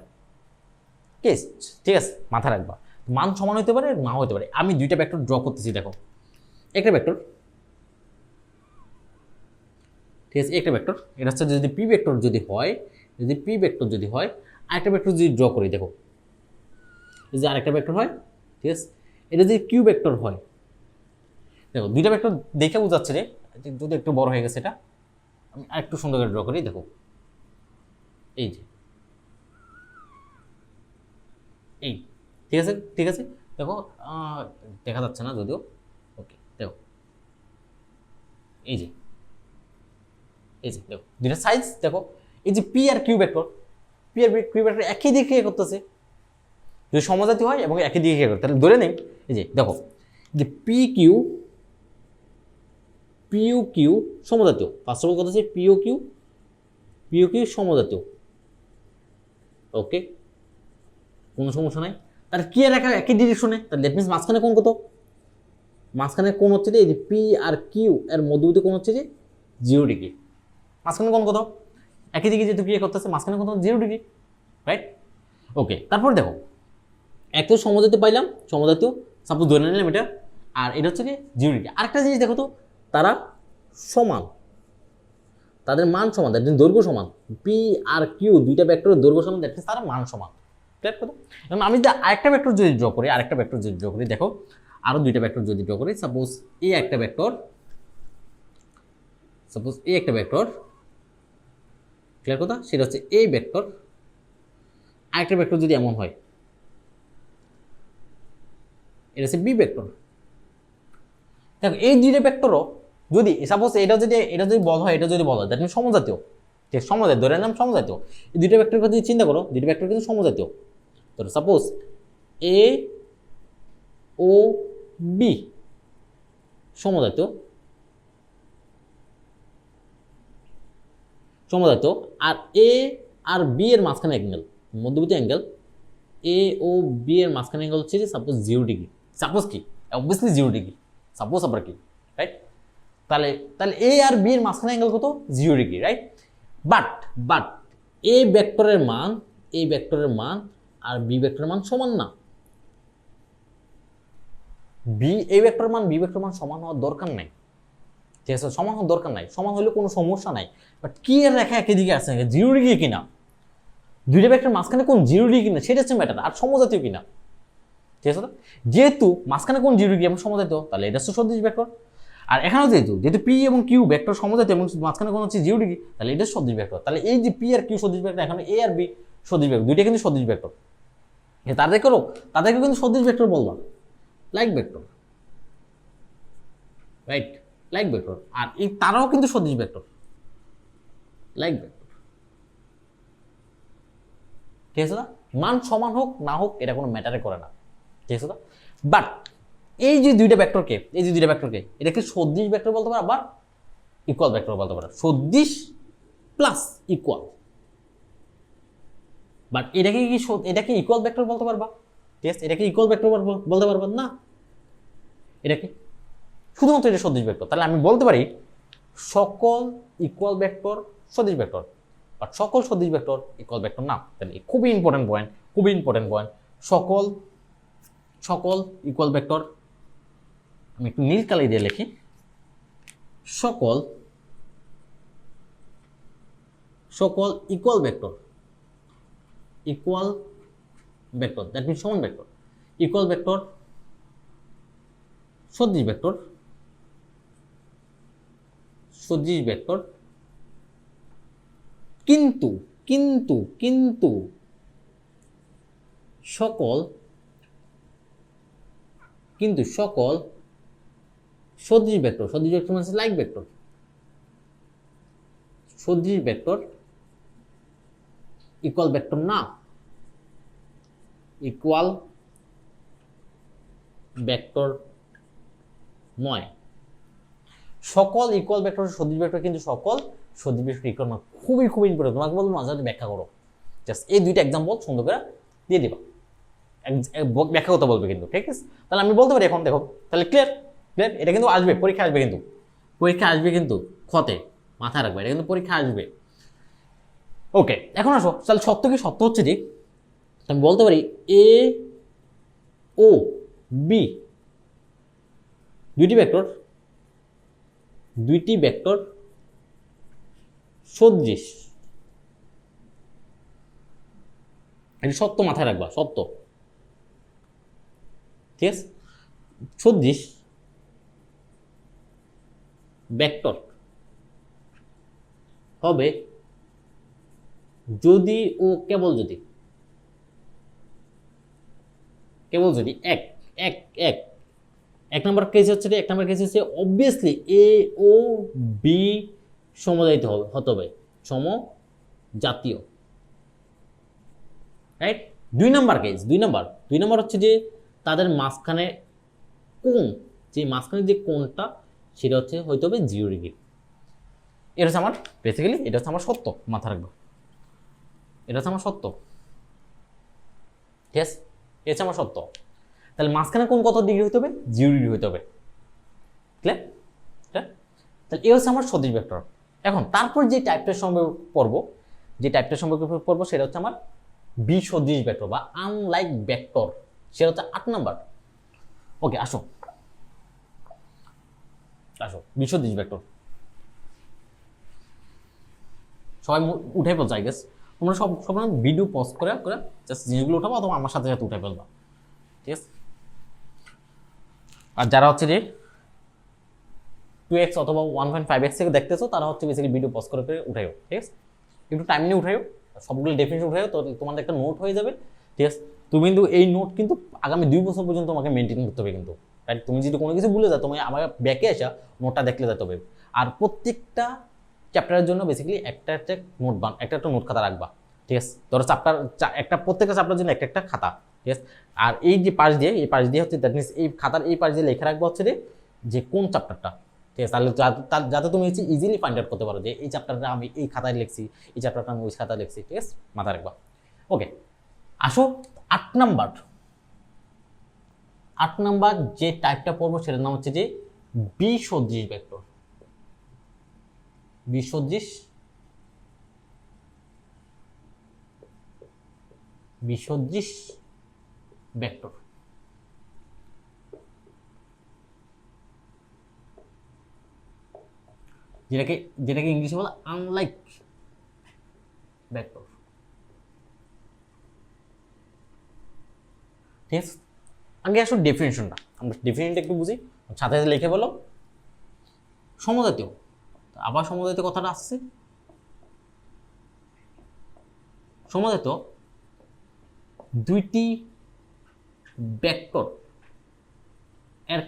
কেস, ঠিক আছে? মাথায় রাখবা মান সমান হতে পারে, না হতে পারে। আমি দুইটা ভেক্টর ড্র করতেছি, দেখো একটা ভেক্টর, ঠিক আছে? একটা ভেক্টর, এটা হচ্ছে যদি পি ভেক্টর যদি হয়, আরেকটা ভেক্টর যদি ড্র করি, দেখো এই যে আরেকটা ভেক্টর হয়, ঠিক আছে? এটা যদি কিউ ভেক্টর হয়, দেখো দুইটা ভেক্টর দেখে বোঝাচ্ছে রে, যদি একটু বড় হয়ে গেছে এটা, আমি আরেকটু সুন্দর করে ড্র করি, দেখো এই যে এই, ঠিক আছে দেখো দেখা যাচ্ছে না যদিও, ওকে দেখো এই যে দেখো দুইটা সাইজ, দেখো এই যে পি আর কিউ ভেক্টর, একই দিকে ক্রিয়া করতেছে, যদি সমজাতীয় হয় এবং একই দিকে ক্রিয়া করতে, তাহলে ধরে নেই এই যে দেখো যে পি কিউ সমজাতীয়, ফার্স্ট অফ অল কথা হচ্ছে পিও কিউ সমজাতীয়, ওকে কোনো সমস্যা নাই। তার কি রাখা একই ডিরেকশনে, তার দ্যাট মিনস মাঝখানে কোণ কত? মাঝখানে কোণ হচ্ছে যে এই যে পি আর কিউ এর মধ্যবর্তী কোণ হচ্ছে যে 0 ডিগ্রি। মাঝখানে কোণ কত? একই দিকে যেহেতু ক্রিয়া করতেছে, মাঝখানে কত? 0 ডিগ্রি, রাইট? ওকে, তারপর দেখো এক তো সমজাতীয় পাইলাম, সমজাতীয় সাপোজ ধরে নিলাম এটা, আর এটা হচ্ছে কি 0 ডিগ্রি। আরেকটা জিনিস দেখো তো, তারা সমান, তাদের মান সমান, দ্যাট মিনস দৈর্ঘ্য সমান, পি আর কিউ দুইটা ভেক্টরের দৈর্ঘ্য সমান, দ্যাট মিনস তারা মান সমান। ক্লিয়ার কথা? এবং আমি যদি আরেকটা ভেক্টর যদি ড্র করি, দেখো আরো দুইটা ভেক্টর যদি ড্র করি, সাপোজ এই একটা ভেক্টর, ক্লিয়ার কথা? সেটা হচ্ছে এই ভেক্টর, আরেকটা ভেক্টর যদি এমন হয়, এটা হচ্ছে বি ভেক্টর। দেখো এই দুইটা ভেক্টরও যদি সাপোজ এটা যদি বলা হয়, দ্যাট মিনস সমজাতীয়, ঠিক সমজাতীয়, ধরে নিলাম সমজাতীয়। এই দুইটা ভেক্টরের কথা চিন্তা করো, দুইটা ভেক্টর কিন্তু সমজাতীয়। ধরো সাপোজ এ ও বি সমজাতীয়, আর এ আর বি এর মাঝখানে অ্যাঙ্গেল, মধ্যবর্তী অ্যাঙ্গেল এ ও বি এর মাঝখানে অ্যাঙ্গেল হচ্ছে যে সাপোজ 0 ডিগ্রি। সাপোজ কি? Obviously 0 degree. সাপোজ আবার কি, রাইট? তাহলে এ আর বি এর মাঝখানে অ্যাঙ্গেল কত? 0 ডিগ্রি, রাইট? বাট এ ভেক্টরের মান আর বি ভেক্টরের মান সমান না। বি এই ভেক্টর মান বি ভেক্টর মান সমান হওয়ার দরকার নাই, ঠিক আছে, সমান হওয়ার দরকার নাই, সমান হলে কোনো সমস্যা নাই। বাট কি এর রেখা একই দিকে আছে নাকি, 0 ডিগ্রি কিনা, দুইটা ভেক্টর মাঝখানে কোন 0 ডিগ্রি কিনা সেটা হচ্ছে ম্যাটার, আর সমজাতীয় কিনা, ঠিক আছে। যেহেতু মাঝখানে কোন 0 ডিগ্রি এবং সমজাতীয়, তাহলে এটা হচ্ছে সদৃশ ভেক্টর। আর এখানেও যেহেতু পি এবং কিউ ভেক্টর সমজাতীয় এবং মাঝখানে কোন হচ্ছে 0 ডিগ্রি, তাহলে এটা সদৃশ ভেক্টর। তাহলে এই যে পি আর কিউ সদৃশ ভেক্টর, এখানে এ আর বি সদৃশ ভেক্টর, দুইটা কিন্তু সদৃশ ভেক্টর। তাদেরকে কিন্তু সদৃশ ভেক্টর বলবা, like vector, right, like vector. আর এই তারাও কিন্তু সদৃশ ভেক্টর, লাইক ভেক্টর, ঠিক আছে না? মান সমান হোক না হোক এটা কোনো ম্যাটারে করে না, ঠিক আছে না? বাট এই যে দুইটা ভেক্টরকে এটাকে সদৃশ ভেক্টর বলতে পারো, আবার ইকুয়াল ভেক্টর বলতে পারো, সদৃশ প্লাস ইকুয়াল। বাট এটাকে ইকুয়াল ভেক্টর বলতে পারবা, ঠিক আছে? এটাকে ইকুয়াল ভেক্টর বলতে পারবা না, এটাকে শুধুমাত্র এটা সদৃশ ভেক্টর। তাহলে আমি বলতে পারি সকল ইকুয়াল ভেক্টর সদৃশ ভেক্টর, বাট সকল সদৃশ ভেক্টর ইকুয়াল ভেক্টর না। তাহলে খুবই ইম্পর্টেন্ট পয়েন্ট, সকল ইকুয়াল ভেক্টর, আমি একটু নীল কালি দিয়ে লিখি, সকল ইকুয়াল ভেক্টর দ্যাট মিনস সমান ভেক্টর, ইকুয়াল ভেক্টর সদৃশ ভেক্টর, কিন্তু সকল সদৃশ ভেক্টর মানে লাইক ভেক্টর, সদৃশ ভেক্টর ইকুয়াল ভেক্টর না, ইকুয়াল ভেক্টর নয়। সকল ইকুয়াল ভেক্টর সদৃশ ভেক্টর, কিন্তু সকল সদৃশ ভেক্টর ইকুয়াল না। খুবই ইম্পর্টেন্ট, তোমাকে বলবো মাঝে মাঝে ব্যাখ্যা করো, জাস্ট এই দুইটা এক্সাম্পল সুন্দর করে দিয়ে দিবা, ব্যাখ্যা করতে বলবে কিন্তু, ঠিক আছে? তাহলে আমি বলতে পারি এখন, দেখো তাহলে ক্লিয়ার, এটা কিন্তু আসবে, পরীক্ষা আসবে কিন্তু ক্ষতে মাথায় রাখবে, এটা কিন্তু পরীক্ষা আসবে। ওকে, এখন আসো, তাহলে সত্য হচ্ছে যে আমি বলতে পারি এ ও বি দুইটি ভেক্টর সদৃশ, এটা সত্য মাথায় রাখবা, সত্য, ঠিক আছে? সদৃশ ভেক্টর হবে যদি ও কেবল যদি এক নম্বর কেস হচ্ছে অবভিয়াসলি এ ও বি সমজাতীয় হতে হবে, সমজাতীয়, রাইট? দুই নম্বর হচ্ছে যে তাদের মাঝখানে মাঝখানে যে কোণটা সেটা হইতে হবে 0 ডিগ্রি। এটা হচ্ছে আমার বেসিক্যালি, এটা হচ্ছে আমার সত্য, মাথা রাখবো, এটা হচ্ছে আমার সত্য, ঠিক আছে? এটা হচ্ছে আমার সত্য। তাহলে মাঝখানে কোণ কত ডিগ্রি হইতে হবে? 0 ডিগ্রি হইতে হবে, ক্লিয়ার? তাহলে এ হচ্ছে আমার সদৃশ ভেক্টর। এখন তারপর যে টাইপটার সম্পর্কে পড়বো সেটা হচ্ছে আমার বিসদৃশ ভেক্টর বা আনলাইক ভেক্টর, সেটা হচ্ছে 8 নাম্বার। ওকে, আসো বিসদৃশ ভেক্টর সবাই উঠাই ফেলছো, আই গেস তোমরা সব ভিডিও পজ করে জাস্ট জিনিসগুলো উঠাবো, অথবা আমার সাথে উঠাই ফেলবা, ঠিক আছে? আর যারা হচ্ছে যে 2x অথবা 1.5x থেকে দেখতেছো, তারা হচ্ছে বেসিক্যালি ভিডিও পজ করে উঠাইও, ঠিক আছে? একটু টাইম নিয়ে উঠাইও, সবগুলো ডেফিনিশন উঠাইও, তো তোমাদের একটা নোট হয়ে যাবে, ঠিক আছে? তুমি কিন্তু এই নোট কিন্তু আগামী 2 বছর পর্যন্ত তোমাকে মেনটেন করতে হবে কিন্তু, রাইট? তুমি যদি কোনো কিছু ভুলে যাও, তুমি আমার ব্যাকে আসা নোটটা দেখলে যেতে হবে। আর প্রত্যেকটা চ্যাপ্টারের জন্য বেসিক্যালি একটা নোট খাতা রাখবা, ঠিক আছে? ধরো প্রত্যেকটা চ্যাপ্টারের জন্য একটা খাতা, ঠিক আছে? আর এই যে পাশ দিয়ে হচ্ছে দ্যাট মিনস এই খাতার এই পাশ দিয়ে লেখা রাখবা হচ্ছে যে কোন চ্যাপ্টারটা, ঠিক আছে? তাহলে যাতে তুমি হচ্ছে ইজিলি ফাইন্ড আউট করতে পারো যে এই চ্যাপ্টারটা আমি এই খাতায় লিখছি, এই চ্যাপ্টারটা আমি ওই খাতায় লিখছি, ঠিক আছে? মাথায় রাখবা। ওকে, আসো 8 নাম্বার যে টাইপটা পড়বো সেটার নাম হচ্ছে যে বিসদৃশ ভেক্টর। বিসদৃশ ভেক্টর, যেটাকে যেটাকে ইংলিশে বলা আনলাইক ভেক্টর। ঠিক আছে, আগে আসলে ডেফিনেশনটা আমরা ডেফিনেশনটা একটু বুঝি, সাথে সাথে লিখে বলো। সমজাতীয়, আবার সমজাতীয় কথাটা আসছে। সমজাতীয় দুইটি ভেক্টর এর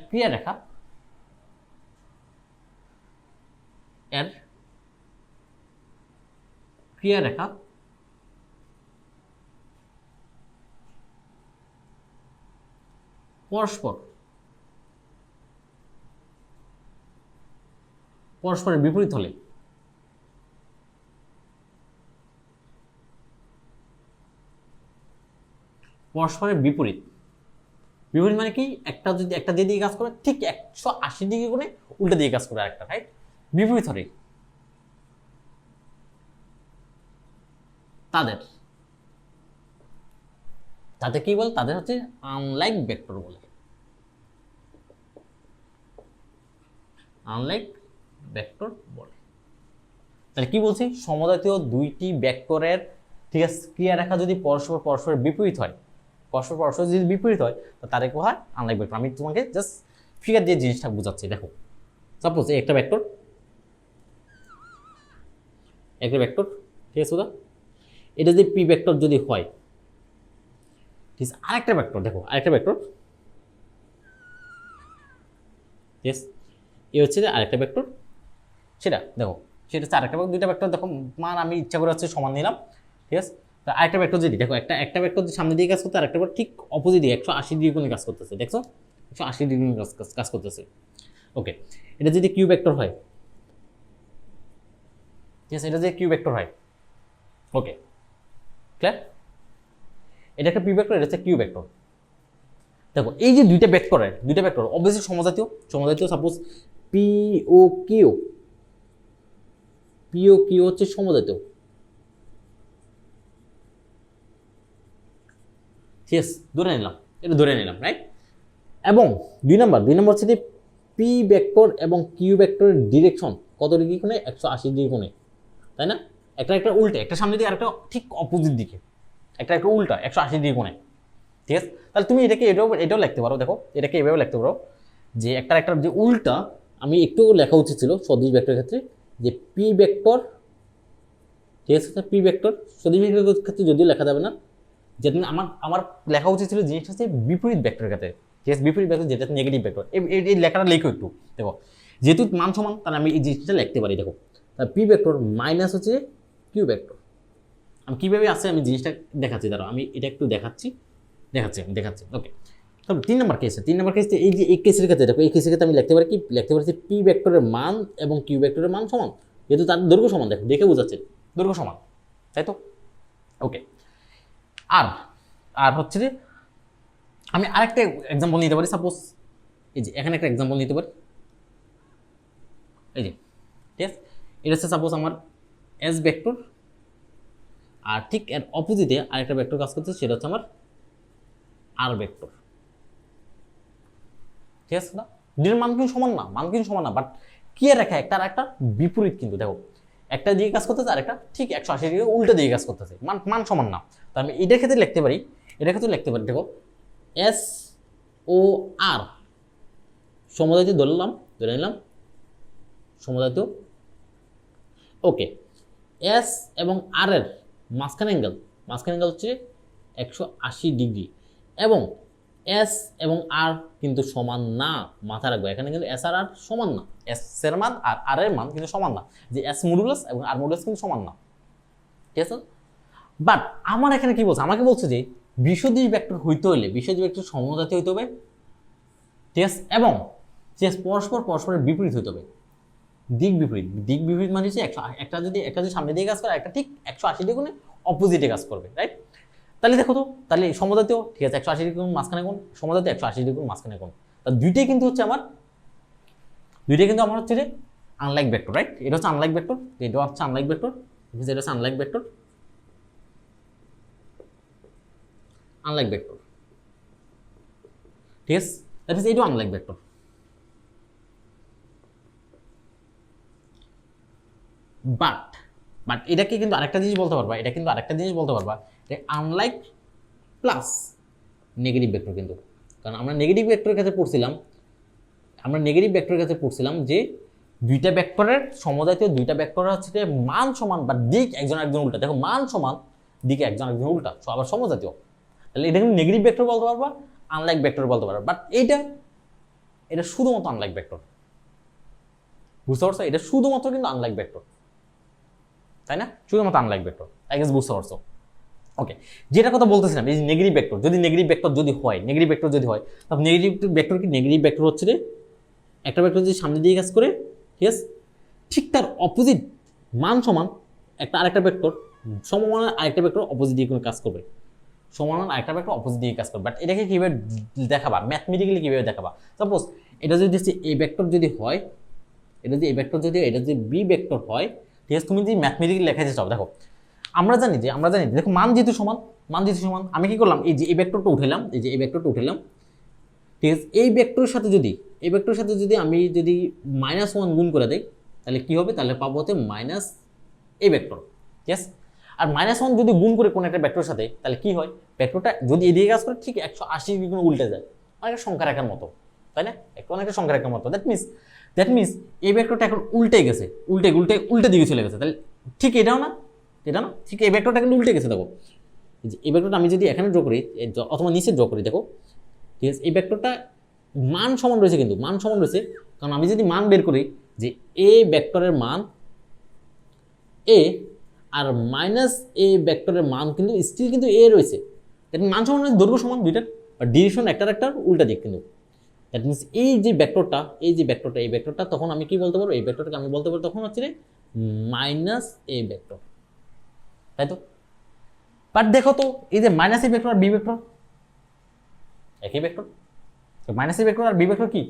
ক্রিয়া রেখা পরস্পরের বিপরীত হলে বিপরীত মানে কি, একটা যেদিকে কাজ করে ঠিক 180 ডিগ্রি কোণে উল্টা দিকে কাজ করে আরেকটা, রাইট? বিপরীত হলে তাদের কি বলে? তাদের হচ্ছে আনলাইক ভেক্টর বলে। তাহলে কি বলছি? সমজাতীয় দুইটি ভেক্টরের, ঠিক আছে, ক্রিয়া রেখা যদি পরস্পরের বিপরীত হয়, যদি বিপরীত হয়, তো তাদের কি হয়? Unlike vector. আমি তোমাকে জাস্ট ফিগার দিয়ে জিনিসটা বোঝাচ্ছি। দেখো, সাপোজ একটা ভেক্টর, ঠিক আছে, এটা যদি পি ভেক্টর যদি হয়, ঠিক আছে, আরেকটা ভেক্টর, দেখো আরেকটা ভেক্টর, ঠিক আছে, এ হচ্ছে যে আরেকটা ভেক্টর, সেটা দেখো, সেটা হচ্ছে আরেকটা ভেক্টর, দুইটা ভেক্টর দেখো, মান আমি ইচ্ছা করে হচ্ছে সমান নিলাম, ঠিক আছে। তো আরেকটা ভেক্টর যদি দেখো, একটা ভেক্টর সামনে দিয়ে কাজ করতে, আরেকটা ঠিক অপোজিট দিয়ে 180 ডিগ্রি কোণে কাজ করতেছে, দেখছো? 180 ডিগ্রি কাজ করতেছে। ওকে, এটা যদি কিউ ভেক্টর হয়, ঠিক আছে, এটা যদি কিউ ভেক্টর হয়, ওকে, ক্লিয়ার? এটা একটা পি ভেক্টর, এটা হচ্ছে কিউ ভেক্টর। দেখো, এই যে দুইটা ভেক্টর অবভিয়াসলি সমজাতীয়। সাপোজ পি ও কিউ হচ্ছে সমজাতীয়, ঠিক আছে, ধরে নিলাম, রাইট? এবং দুই নাম্বার হচ্ছে যে পি ভেক্টর এবং কিউ ভেক্টরের ডিরেকশন কত ডিগ্রি কোণে? 180 ডিগ্রি কোণে, তাই না? একটা উল্টে, একটা সামনে দিয়ে আরেকটা ঠিক অপোজিট দিকে, একটা উল্টা 180 ডিগ্রি কোণে, ঠিক আছে। তাহলে তুমি এটাকে এটাও লিখতে পারো। দেখো, এটাকে এভাবে লিখতে পারো যে একটা যে উল্টা, আমি একটু লেখা উচিত ছিল সদিশ ভেক্টরের ক্ষেত্রে, যে পি ভেক্টর, ঠিক আছে, পি ভেক্টর সদিশ ভেক্টরের ক্ষেত্রে যদিও লেখা যাবে না, যেটা আমার লেখা উচিত ছিল জিনিসটা হচ্ছে বিপরীত ভেক্টরের ক্ষেত্রে, ঠিক আছে, বিপরীত ভেক্টর যেটা নেগেটিভ ভেক্টর। এই লেখাটা লিখো একটু। দেখো, যেহেতু মান সমান, তাহলে আমি এই জিনিসটা লিখতে পারি। দেখো, পি ভেক্টর মাইনাস হচ্ছে কিউ ভেক্টর। আমি কীভাবে আছে আমি জিনিসটা দেখাচ্ছি, দাঁড়াও আমি এটা একটু দেখাচ্ছি। ওকে, তবে 3 নম্বর কেসে এই যে এই কেসের ক্ষেত্রে দেখো, এই কেসের ক্ষেত্রে আমি লিখতে পারি পি ভেক্টরের মান এবং কিউ ভেক্টরের মান সমান, যেহেতু তার দৈর্ঘ্য সমান। দেখো, দেখে বোঝাচ্ছে দৈর্ঘ্য সমান, তাই তো? ওকে, আর হচ্ছে যে আমি আরেকটা এক্সাম্পল নিতে পারি। সাপোজ এই যে এখানে একটা এক্সাম্পল নিতে পারি, এই যে, ঠিক আছে, এটা হচ্ছে সাপোজ আমার এস ভেক্টর, আর ঠিক এর অপোজিটে আরেকটা ভেক্টর কাজ করছে, সেটা হচ্ছে আমার আর ভেক্টর, ঠিক আছে না? দুটোর মান কিন্তু সমান না, বাট কি রেখা একটা বিপরীত কিন্তু। দেখো, একটা দিকে কাজ করতেছে, আর একটা ঠিক 180 ডিগ্রি উল্টো দিকে কাজ করতেছে, মান সমান না। তো আমি এটার ক্ষেত্রে লিখতে পারি, দেখো, এস ও আর সমজাতীয় ধরে নিলাম সমজাতীয়। ওকে, এস এবং আর এর মাঝখানে অ্যাঙ্গেল হচ্ছে 180 ডিগ্রি, এবং এস এবং আর কিন্তু সমান না, মাথা রাখবো। এখানে কিন্তু এস আর সমান না, এস এর মান আর আর এর মান কিন্তু সমান না, যে এস মডুলাস এবং আর মডুলাস কিন্তু সমান না, ঠিক আছে। বাট আমার এখানে কি বলছে? আমাকে বলছে যে বিসদৃশ ভেক্টর হইতে হলে বিসদৃশ ভেক্টর সমজাতীয় হইতে হবে, ঠিক আছে, এবং যে পরস্পরের বিপরীত হইতে হবে, দিক বিপরীত মানে হচ্ছে একটা যদি সামনে দিয়ে কাজ করে, একটা ঠিক 180 ডিগ্রি অপোজিটে কাজ করবে, রাইট? তাহলে দেখো তো, তাহলে সমজাতীয়, ঠিক আছে, 180 ডিগ্রি মাঝখানে কোণ, সমজাতীয় 180 ডিগ্রি মাঝখানে কোণ, তা দুইটাই কিন্তু আমার হচ্ছে যে আনলাইক ভেক্টর, রাইট? এটা হচ্ছে আনলাইক ভেক্টর, এটা হচ্ছে আনলাইক ভেক্টর, এটা হচ্ছে আনলাইক ভেক্টর, ঠিক আছে, দ্যাট ইজ এইটাও আনলাইক ভেক্টর। বাট বাট এটাকে কিন্তু আরেকটা জিনিস বলতে পারবা, আনলাইক প্লাস নেগেটিভ ভেক্টর কিন্তু, কারণ আমরা নেগেটিভ ভেক্টরের কাছে পড়ছিলাম যে দুইটা ভেক্টরের সমজাতীয় দুইটা ভেক্টরের হচ্ছে যে মান সমান বা দিক একজন একজন উল্টা, দেখো মান সমান দিকে একজন একজন উল্টা, আবার সমজাতীয়, তাহলে এটা কিন্তু নেগেটিভ ভেক্টর বলতে পারবা, আনলাইক ভেক্টর বলতে পারবা। বাট এটা শুধুমাত্র আনলাইক ভেক্টর, বুঝতে পারছো? এটা শুধুমাত্র কিন্তু আনলাইক ভেক্টর, তাই না? শুধুমাত্র আনলাইক ভেক্টর, আই গেস বুঝতে পারছো? ওকে, যেটা কথা বলতেছিলাম, এই নেগেটিভ ভেক্টর যদি হয়, তখন নেগেটিভ ভেক্টর হচ্ছে যে একটা ভেক্টর যদি সামনে দিয়ে কাজ করে, ঠিক আছে, ঠিক তার অপোজিট মান সমান আরেকটা ভেক্টর সমমানের আরেকটা ভেক্টর অপোজিট দিয়ে কোনো কাজ করবে, বাট এটাকে কিভাবে দেখাবা, ম্যাথমেটিক্যালি কিভাবে দেখাবা? সাপোজ এটা যদি এ ভেক্টর যদি হয়, এটা যদি বি ভেক্টর হয়, ঠিক আছে, তুমি যদি ম্যাথমেটিক্যালি লেখাতে চাও, দেখো আমরা জানি দেখো মান যেহেতু সমান, আমি কি করলাম, এই যে এই ভেক্টরটা উঠাইলাম, ঠিক আছে, এই ভেক্টরের সাথে যদি আমি যদি -1 গুণ করে দেই, তাহলে কি হবে? তাহলে পাবো হচ্ছে মাইনাস এই ভেক্টর, ঠিক আছে। আর -1 যদি গুণ করে কোন একটা ভেক্টরের সাথে, তাহলে কি হয়? ভেক্টরটা যদি এদিকে কাজ করে ঠিক 180 ডিগ্রি উল্টে যায়, অনেকটা সংখ্যা রেখার মতো, তাই না? অনেকটা সংখ্যা রেখার মতো। দ্যাট মিনস এই ভেক্টরটা এখন উল্টে গেছে, উল্টে দিকে চলে গেছে, তাহলে ঠিক এটাও না, ঠিক এই ভেক্টরটা কিন্তু উল্টে গেছে। দেখো এই ভেক্টরটা আমি যদি এখানে ড্র করি অথবা নিচে ড্র করি, দেখো ঠিক আছে, এই ভেক্টরটা মান সমান রয়েছে, কারণ আমি যদি মান বের করি যে এ ভেক্টরের মান এ আর মাইনাস এ ভেক্টরের মান কিন্তু স্টিল কিন্তু এ রয়েছে, মান সমান রয়েছে, দৈর্ঘ্য সমান দুইটার, বা ডিরেকশন একটার উল্টা দিক কিন্তু। দ্যাট মিনস এই ভেক্টরটা তখন আমি কি বলতে পারবো? এই ভেক্টরটাকে আমি বলতে পারবো তখন হচ্ছে মাইনাস এ ভেক্টর, তাই তো? বাট দেখো তো, এই যে মাইনাস এ ভেক্টর আর বি ভেক্টর একই ভেক্টর, মাইনাস এ ভেক্টর আর বি ভেক্টর কি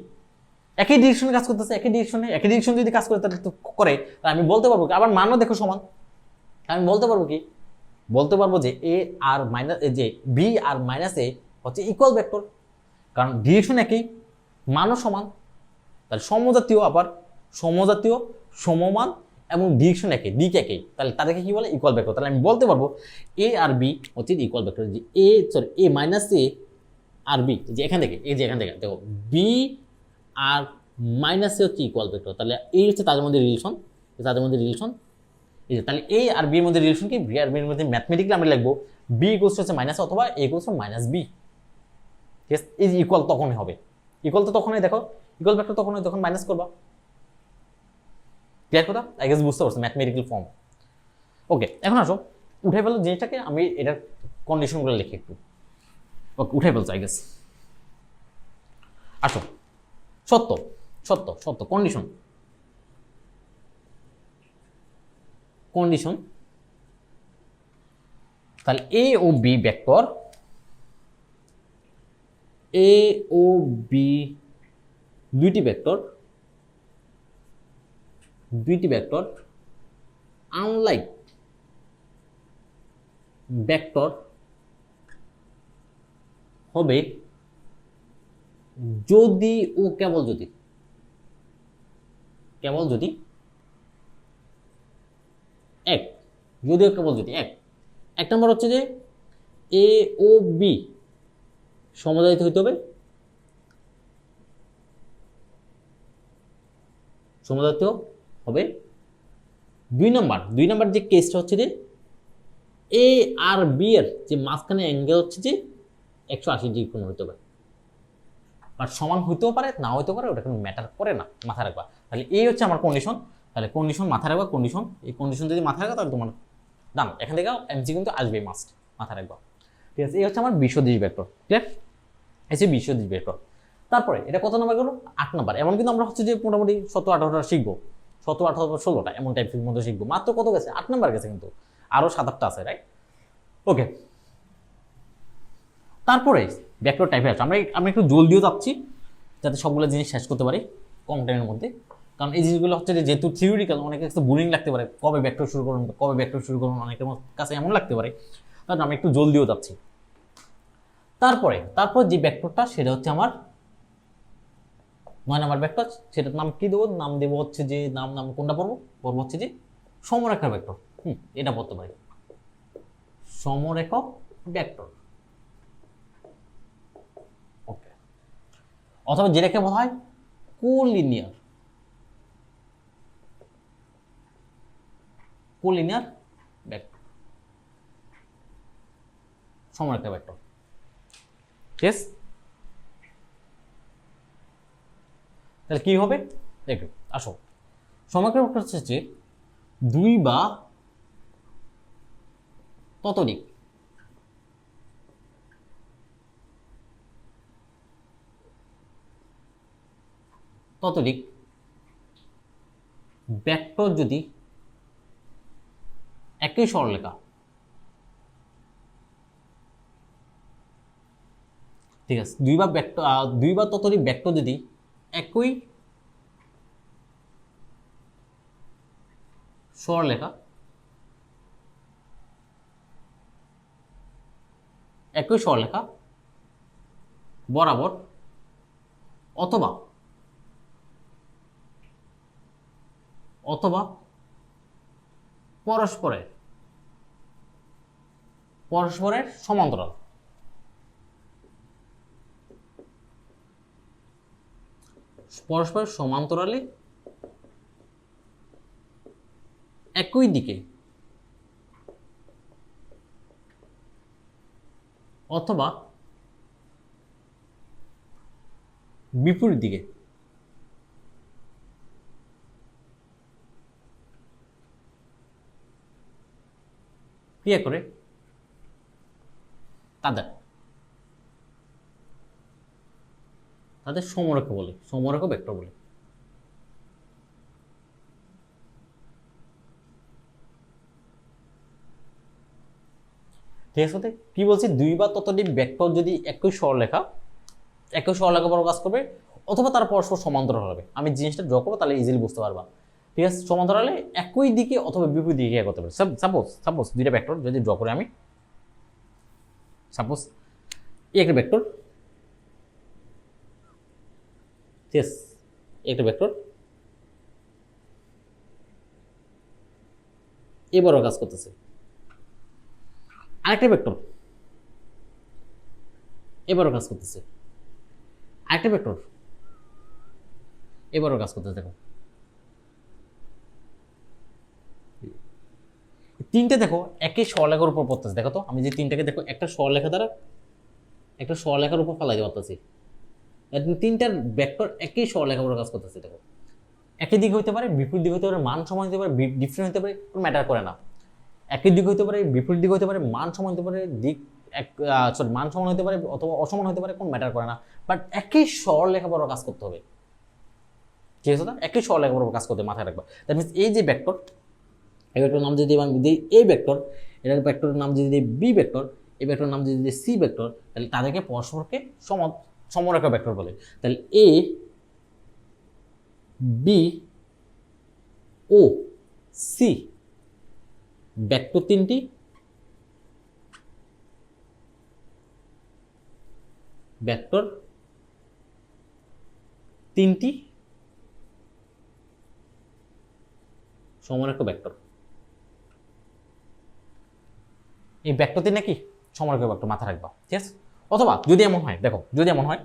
একই ডিরেকশনে কাজ করতেছে, একই ডিরেকশন যদি কাজ করে তাহলে আমি বলতে পারবো কি? আবার মানও দেখো সমান, আমি বলতে পারবো যে এ আর মাইনাস যে বি আর মাইনাস এ হচ্ছে ইকুয়াল ভেক্টর, কারণ ডিরেকশন একই, মানও সমান, তাহলে সমজাতীয় সমমান এবং ডিরেকশন একই, দিক একই, তাহলে তাদেরকে কি বলে? Equal vector. তাহলে আমি বলতে পারবো এ আর বি হচ্ছে ইকুয়াল ভেক্টর, যে এ মাইনাস এ আর বি, যে এখান থেকে দেখো বি আর মাইনাস এ হচ্ছে ইকুয়াল ভেক্টর, তাহলে এই হচ্ছে তাদের মধ্যে রিলেশন, এই যে তাহলে এ আর বির মধ্যে রিলেশন কি? বি আর বির মধ্যে ম্যাথমেটিক্যালি আমরা লিখবো বি ইকুয়ালস হচ্ছে মাইনাস অথবা এ ইকুয়ালস মাইনাস বি, ঠিক আছে। এই যে ইকুয়াল তখনই হবে, ইকুয়াল তো তখনই, দেখো ইকুয়াল ভেক্টর তখনই যখন মাইনাস করবা, ক্লিয়ার কথা? আই গেস বুঝতে পারছো ম্যাথমেটিক্যাল ফর্ম। ওকে, এখন আসো উঠে ফেলো জিনিসটাকে, আমি এটার কন্ডিশনগুলো লিখি একটু। ওকে, উঠে ফেলছো আই গেস। আসো, সত্য কন্ডিশন, তাহলে এ ও বি ভেক্টর, দুইটি ভেক্টর আনলাইক ভেক্টর হবে যদি ও কেবল যদি এক, যদিও কেবল যদি এক নম্বর হচ্ছে যে এ ও বি সমজাতীয় হইতে হবে, দুই নম্বর যে কেসটা হচ্ছে যে এ আর বি এর যে মাঝখানে অ্যাঙ্গেল হচ্ছে যে 180 ডিগ্রি কোণ হইতে হবে, বাট সমান হইতেও পারে না হইতে পারে, ওটা কোনো ম্যাটার করে না, মাথায় রাখবা। তাহলে এই হচ্ছে আমার কন্ডিশন, তাহলে কন্ডিশন মাথায় রাখবা, এই কন্ডিশন যদি মাথায় রাখা তাহলে তোমার ডান, এখান থেকে এমসি কিন্তু আসবে, মাস্ট মাথায় রাখবা, ঠিক আছে। এই হচ্ছে আমার বিসদৃশ ভেক্টর, ক্লিয়ার? এই যে বিসদৃশ ভেক্টর। তারপরে এটা কত নাম্বার গেল? 8 নাম্বার। এমন কিন্তু আমরা হচ্ছে যে মোটামুটি 17-18টা শিখবো, 17-18-16টা এমন টাইপের মধ্যে শিখবো। মাত্র কত গেছে? 8 নাম্বার গেছে, কিন্তু আরো 7-8টা আছে, রাইট? ওকে, তারপরে ভেক্টর টাইপে আছে, আমরা একটু জলদিও যাচ্ছি যাতে সবগুলো জিনিস শেষ করতে পারি কম টাইমের মধ্যে, কারণ এই জিনিসগুলো হচ্ছে যে যেহেতু থিওরিটিক্যাল, অনেকের কাছে বোরিং লাগতে পারে, কবে ভেক্টর শুরু করুন, অনেকের কাছে এমন লাগতে পারে, কারণ আমি একটু জলদিও যাচ্ছি। তারপর যে ভেক্টরটা সেটা হচ্ছে আমার 9 নাম্বার ভেক্টর, সেটার নাম কি দেবো? নাম দেবো হচ্ছে যে নাম কোনটা পড়বো হচ্ছে যে সমরেখা ভেক্টর, এটা পড়তে পারি, সমরেখা ভেক্টর। ওকে, অথবা যেটাকে বলা হয় কোলিনিয়ার, কোলিনিয়ার ভেক্টর, সমরেখা ভেক্টর। ঠিক আছে, তাহলে কি হবে দেখো, আসো সমরেখা ভেক্টর হচ্ছে দুই বা ততোধিক ততোধিক ভেক্টর যদি একই সরলরেখা, ঠিক আছে, দুই বা ততোধিক ভেক্টর যদি একই সরলরেখা, একই সরলরেখা বরাবর অথবা অথবা পরস্পরের পরস্পরের সমান্তরাল, পরস্পরের সমান্তরালে একই দিকে অথবা বিপরীত দিকে ক্রিয়া করে তাদের তাদের সমরেখা বলে, সমরেখা ভেক্টর বলে। ঠিক আছে, কি বলছি, দুই বা ততোধিক ভেক্টর যদি একই সরলরেখা বরাবর কাজ করবে অথবা তার পরস্পর সমান্তরাল হবে। আমি জিনিসটা ড্র করবো তাহলে ইজিলি বুঝতে পারবা। ঠিক আছে, সমান্তরালে একই দিকে অথবা বিপরীত দিকে ক্রিয়া করতে পারে। সাপোজ দুইটা ভেক্টর যদি ড্র করি আমি, সাপোজ একটা ভেক্টর, ঠিক আছে, একটা ভেক্টর এবারও কাজ করতেছে, আরেকটা ভেক্টর এবারও কাজ করতেছে, আরেকটা ভেক্টর এবারও কাজ করতেছে। দেখো তিনটে দেখো একই সরলরেখার উপর পড়তেছে। দেখো তো আমি যে তিনটাকে দেখো একটা সরলরেখা দ্বারা একটা সরলরেখার উপর ফেলাই দিতে পারতেছি, তিনটার ভেক্টর একই সরলরেখার উপর কাজ করতেছে। দেখো একই দিক হইতে পারে, বিপরীত দিক হইতে পারে, মান সমান হতে পারে, ডিফারেন্ট হতে পারে, কোনো ম্যাটার করে না। একই দিক হইতে পারে, বিপরীত দিক হইতে পারে, মান সমান হতে পারে, মান সমান হতে পারে অথবা অসমান হতে পারে, কোনো ম্যাটার করে না। বাট একই সরলরেখা বরাবর কাজ করতে হবে। ঠিক আছে, একই সরলরেখা বরাবর কাজ করতে মাথায় রাখবা। দ্যাট মিনস এই যে ভেক্টর, এই ভেক্টরের নাম যদি আমি দিই এ ভেক্টর, এটার ভেক্টরের নাম যদি দিই বি ভেক্টর, এই ভেক্টরের নাম যদি দিই সি ভেক্টর, তাহলে তাদেরকে পরস্পরকে সমরেখা ভেক্টর বলে। তাহলে A B O C vector তিনটি সমরেখা ভেক্টর। এই ভেক্টর তিন নাকি সমরেখা ভেক্টর মাথা রাখবা। ঠিক আছে, অথবা যদি এমন হয়, দেখো যদি এমন হয়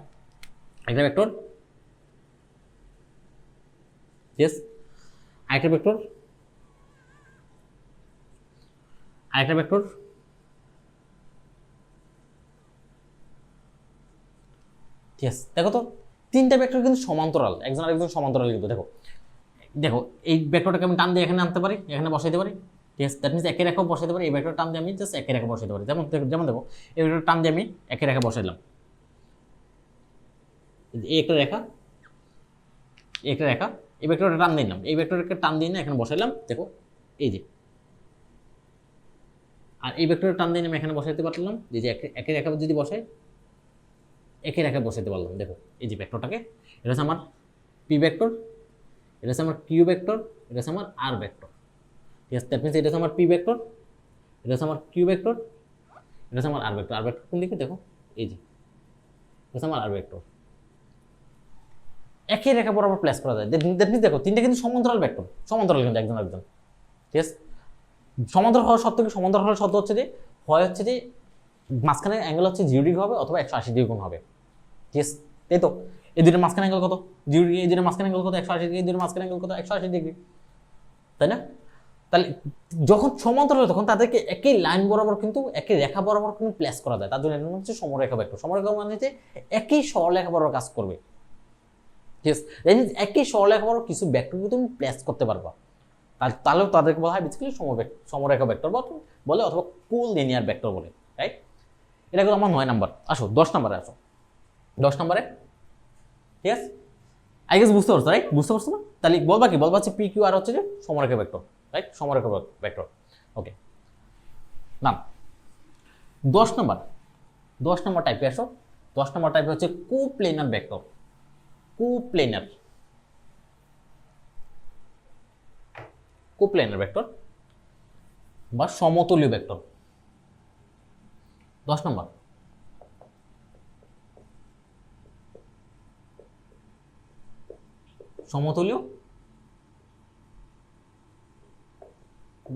একটা ভেক্টর, ইয়েস, আরেকটা ভেক্টর, ঠিক আছে, দেখো তো তিনটা ভেক্টর কিন্তু সমান্তরাল, একজন আরেকজন সমান্তরাল কিন্তু। দেখো দেখো এই ভেক্টরটাকে আমি টান দিয়ে এখানে আনতে পারি, এখানে বসাইতে পারি। ঠিক আছে, দ্যাট মিনস একের রেখা বসাইতে পারি। এই ভেক্টর টান দিয়ে আমি জাস্ট একের রেখা বসাইতে পারি। যেমন দেখো এই ভেক্টর টান দিয়ে আমি একের রেখা বসাইলাম, এই একটা রেখা, এই ভেক্টরটা টান দিলাম, এই ভেক্টরকে টান দিয়ে না এখানে বসাইলাম। দেখো এই যে, আর এই ভেক্টরটা টান দিয়ে আমি এখানে বসাইতে পারলাম, যে একের রেখা যদি বসাই একের রেখা বসাইতে পারলাম। দেখো এই যে ভেক্টরটাকে, এটা হচ্ছে আমার পি ভেক্টর, এটা হচ্ছে আমার কিউ ভেক্টর, এটা হচ্ছে আমার আর ভেক্টর। ঠিক আছে, দ্যাট মিনস এটা হচ্ছে আমার পি ভেক্টর, এটা হচ্ছে আমার কিউ ভেক্টর, এটা হচ্ছে আমার আর ভেক্টর। আর ভেক্টর কোন দিকে, দেখো এই যে, এটা হচ্ছে আমার আর ভেক্টর। একই রেখা বরাবর প্লেস করা যায়। দ্যাট মিনস দেখো তিনটা কিন্তু সমান্তরাল ভেক্টর, সমান্তরাল কিন্তু একজন আরেকজন। ঠিক আছে, সমান্তরাল হওয়ার সত্ত্বেও কি সমান্তরাল হওয়ার সত্ত্বেও হচ্ছে যে হয় হচ্ছে যে মাঝখানের অ্যাঙ্গেল হচ্ছে 0 ডিগ্রি হবে অথবা 180 ডিগ্রি কোণ হবে। ঠিক আছে, তাই তো এই দুটোর মাঝখানে অ্যাঙ্গেল কত 0 ডিগ্রি, এই দুটোর মাঝখানে অ্যাঙ্গেল কত 180 ডিগ্রি, এই দুটোর মাঝখানে অ্যাঙ্গেল কত 180 ডিগ্রি, তাই না? তাহলে যখন সমান্তরাল হয় তখন তাদেরকে একই লাইন বরাবর কিন্তু একই রেখা বরাবর কিন্তু প্লেস করা যায়, তার জন্য এটা হচ্ছে সমরেখা ভেক্টর। সমরেখা মানে হচ্ছে একই সরলরেখা বরাবর কাজ করবে। ঠিক আছে, দ্যাট মিন্স একই সরলরেখা বরাবর কিছু ভেক্টরকে তুমি প্লেস করতে পারবা, তাহলেও তাদেরকে বলা হয় বেসিক্যালি সমরেখা ভেক্টর বলে অথবা কোল লিনিয়ার ভেক্টর বলে, রাইট? এটা হলো আমার 9 নাম্বার। আসো 10 নাম্বারে আসো। 10 নাম্বারে, ঠিক আছে, আই গেস বুঝতে পারছো, রাইট? বুঝতে পারছো না? তাহলে বলবা হচ্ছে পি কিউ আর হচ্ছে যে সমরেখা ভেক্টর, রাইট? সমরেখা ভেক্টর, ওকে। নাম 10 নাম্বার। 10 নাম্বার টাইপে আসো। 10 নাম্বার টাইপে হচ্ছে কোপ্লেনার ভেক্টর। কোপ্লেনার ভেক্টর বা সমতলীয় ভেক্টর। 10 নাম্বার সমতলীয়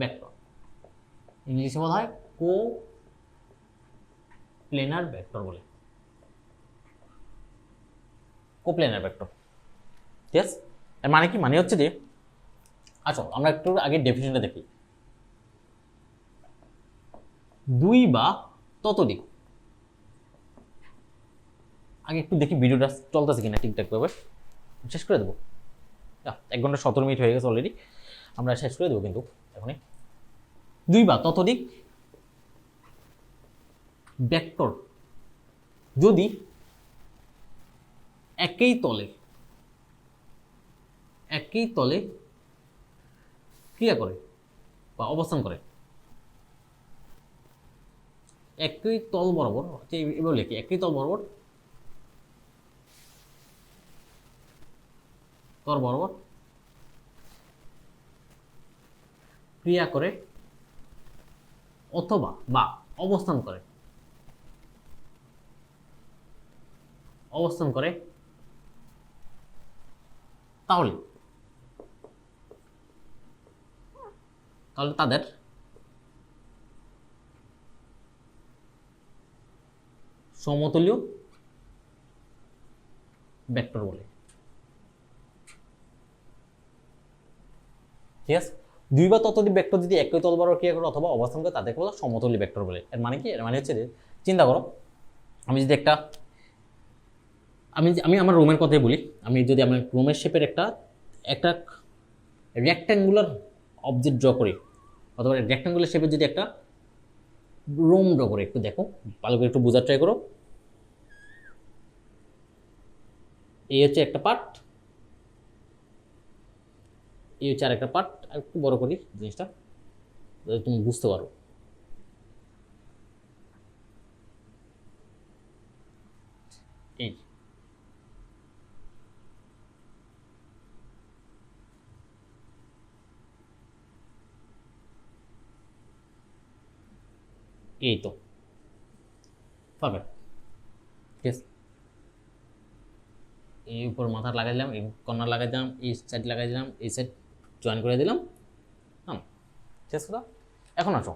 ভেক্টর, ইংলিশে বলা হয় কোপ্লেনার ভেক্টর বলে, কোপ্লেনার ভেক্টর। ঠিক আছে, এর মানে কি? মানে হচ্ছে যে আচ্ছা আমরা একটু আগে ডেফিনিশনটা দেখি। দুই বা ততোধিক, আগে একটু দেখি ভিডিওটা চলতেছে কিনা ঠিকঠাক ভাবে। শেষ করে দেবো, 1 ঘন্টা 17 মিনিট হয়ে গেছে অলরেডি, আমরা শেষ করে দেবো কিন্তু এখনই। দুই বা ততোধিক ভেক্টর যদি একই তলে ক্রিয়া করে বা অবস্থান করে, একই তল বরাবর, এবার লিখি একই তল বরাবর ক্রিয়া করে অথবা বা অবস্থান করে তাহলে তাদের সমতলীয় ভেক্টর বলে। ঠিক আছে, দুই বা ততোধিক ভেক্টর যদি একই তল বরাবর ক্রিয়া করে অথবা অবস্থান করে তাদেরকে বলা সমতলীয় ভেক্টর বলে। এর মানে কি? এর মানে হচ্ছে যে চিন্তা করো, আমি যদি আমি আমার রুমের কথাই বলি, আমি যদি আমার রুমের শেপের একটা রেক্ট্যাঙ্গুলার অবজেক্ট ড্র করি অথবা রেক্ট্যাঙ্গুলার শেপের যদি একটা রুম ড্র করি, একটু দেখো ভালো করে একটু বোঝার ট্রাই করো। এই হচ্ছে একটা পার্ট, এই হচ্ছে আরেকটা পার্ট। আর একটু বড় করি জিনিসটা যাতে তুমি বুঝতে পারো। এই এই তো পারফেক্ট। ঠিক আছে, এই উপর মাথা লাগাই দিলাম, এই কর্নার লাগাই দিলাম, এই সাইড লাগাই দিলাম, এই সাইড জয়েন করে দিলাম। হ্যাঁ, শেষ কথা। এখন আসো,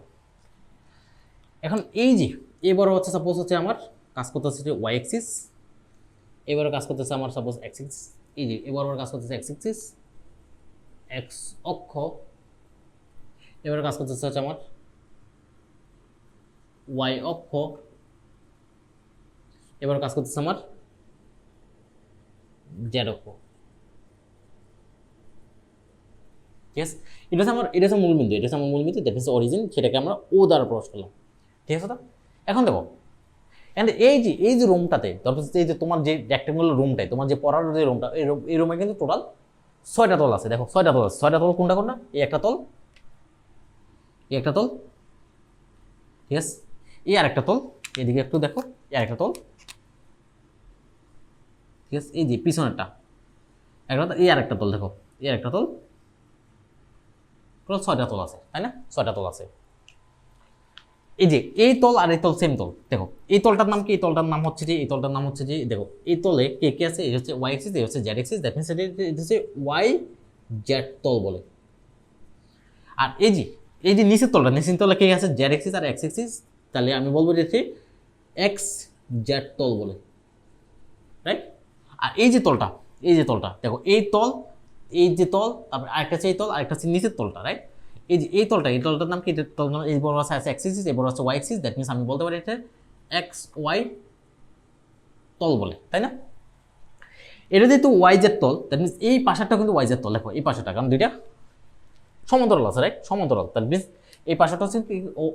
এখন এই যে এবারও হচ্ছে সাপোজ হচ্ছে আমার কাজ করতেছে যে ওয়াই এক্সিস, এবারও কাজ করতেছে আমার সাপোজ এক্স এক্সিস, এই যে এবারও কাজ করতেছে এক্স এক্সিস, এক্স অক্ষ, এবারে কাজ করতেছে হচ্ছে আমার ওয়াই অক্ষ, এবার কাজ করতেছে আমার জেড অক্ষ। ঠিক আছে, এটা হচ্ছে মূলবিন্দু, এটা হচ্ছে আমার মূলবিন্দু, দ্যাট মিন্স অরিজিন, সেটাকে আমরা ও দ্বারা প্রকাশ করলাম। ঠিক আছে তো? এখন দেখো, এই যে রুমটাতে, তারপর এই যে তোমার যে রেক্ট্যাঙ্গুলার রুমটাই, তোমার যে পড়ার যে রুমটা, এই রুমে কিন্তু টোটাল 6টা তল আছে। দেখো 6টা তল আছে। 6টা তল কোনটা কোনটা? এই একটা তল, এই একটা তল, ঠিক আছে, এই আরেকটা তল, এদিকে একটু দেখো, এই আরেকটা তল, ঠিক আছে, এই যে পিছনেরটা একটা, এই আরেকটা তল, দেখো এই আরেকটা তল, টোটাল 6টা তল আছে, তাই না? 6টা তল আছে। এই যে এই তল আর এই তল সেম তল। দেখো এই তলটার নাম কি? এই তলটার নাম হচ্ছে যে, এই তলটার নাম হচ্ছে যে, দেখো এই তলে কে কে আছে? এই হচ্ছে ওয়াই এক্সিস, এই হচ্ছে জেড এক্সিস, দ্যাট মিন্স এটা হচ্ছে ওয়াই জেড তল বলে। আর এই যে নিচের তলটা কে আছে জেড এক্সিস আর এক্স এক্সিস, তাহলে আমি বলবো যে এক্স জেড তল বলে, রাইট। আর এই যে তলটা দেখো এই যে তল, তারপর আরেকটা আছে এই তল, আরেকটা আছে নিচের তলটা, রাইট। এই তলটার নাম কি? এটার তলটার নাম, এই বড় আছে এক্স এক্সিস, এই বড় আছে ওয়াই এক্সিস, দ্যাট মিনস আমি বলতে পারি এটা এক্স ওয়াই তল বলে, তাই না? এটা যেহেতু ওয়াই জেড তল, দ্যাট মিনস এই পাশেরটা কিন্তু ওয়াই জেড তল। দেখো এই পাশেরটা, কারণ দুইটা সমান্তরাল আছে, রাইট, সমান্তরাল, দ্যাট মিনস এই পাশেরটা হচ্ছে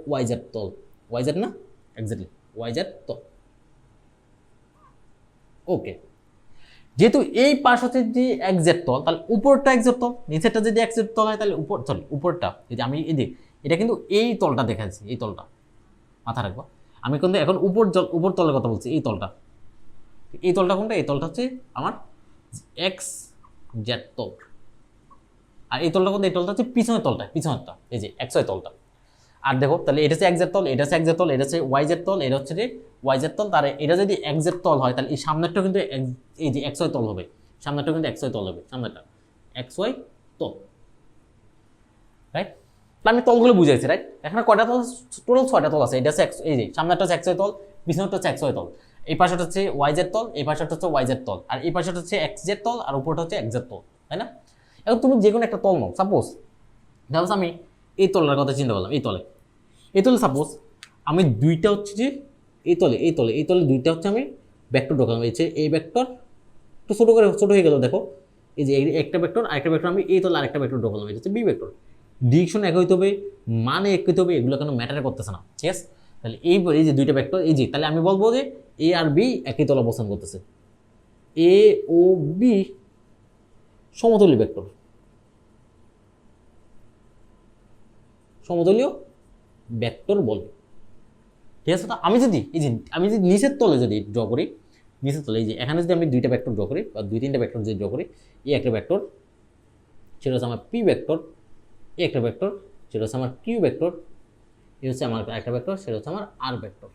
ওয়াই জেড তল, ওয়াই জেড না, এক্স্যাক্টলি ওয়াই জেড তল। ওকে, যেহেতু এই পাশ হচ্ছে যে এক্স জেড তল, তাহলে উপরটা এক্স জেড তল, নিচেরটা যদি এক্স জেড তল হয় তাহলে উপরটা, যদি আমি এটা কিন্তু এই তলটা দেখাচ্ছি, এই তলটা মাথা রাখবো। আমি কিন্তু এখন উপর তলের কথা বলছি, এই তলটা কোনটা? এই তলটা হচ্ছে আমার এক্স জেড তল। আর এই তলটা কোনটা? এই তলটা হচ্ছে পিছনেরটা, এই যে এক্স ওয়াই তলটা। আর দেখো তাহলে এটা হচ্ছে এক্স জেড তল, এটা হচ্ছে এক্স জেড তল, এটা হচ্ছে ওয়াই জেড তল, এটা হচ্ছে যে ওয়াই জেড তল। তার এটা যদি এক্স জেড তল হয় তাহলে এই সামনেরটা কিন্তু এই যে এক্স ওয়াই তল হবে, সামনেরটা কিন্তু এক্স ওয়াই তল হবে, সামনেরটা এক্স ওয়াই তল, রাইট। আমি তলগুলো বুঝাইছি, রাইট। এখানে কয়টা তল? টোটাল 6টা তল আছে। এটা হচ্ছে এই যে সামনেরটা হচ্ছে এক্স ওয়াই তল, পিছনেরটা হচ্ছে এক্স ওয়াই তল, এই পাশেটা হচ্ছে ওয়াই জেড তল, এই পাশেটা হচ্ছে ওয়াই জেড তল, আর এই পাশেটা হচ্ছে এক্স জেড তল, আর উপরটা হচ্ছে এক্স জেড তল, তাই না? এখন তুমি যে কোনো একটা তল নাও, সাপোজ আমি এই তলের কথা চিন্তা করলাম, এই তলে সাপোজ আমি দুইটা হচ্ছে যে এই তলে দুইটা হচ্ছে আমি ভেক্টর ঢোকালাম, এই ভেক্টর একটু ছোট হয়ে গেল, দেখো এই যে একটা ভেক্টর, আরেকটা ভেক্টর আমি এই তলে আরেকটা ভেক্টর ঢোকালাম, এটা হচ্ছে বি ভেক্টর। ডিরেকশন এক হইতে হবে, মানে এক হইতে হবে, এগুলো কেন ম্যাটার করতেছে না, ঠিক আছে? তাহলে এই যে দুইটা ভেক্টর, এই যে তাহলে আমি বলবো যে এ আর বি একই তলে অবস্থান করতেছে, এ ও বি সমতলীয় ভেক্টর, সমতলীয় ভেক্টর বলবে, ঠিক আছে? তো আমি যদি নিচের তলে যদি ড্র করি, নিচের তলে এই যে এখানে যদি আমি দুইটা ভেক্টর ড্র করি বা দুই তিনটা ভেক্টর যদি ড্র করি, এই একটা ভেক্টর সেটা হচ্ছে আমার পি ভেক্টর, এই একটা ভেক্টর সেটা হচ্ছে আমার কিউ ভেক্টর, এই হচ্ছে আমার একটা ভেক্টর সেটা হচ্ছে আমার আর ভেক্টর।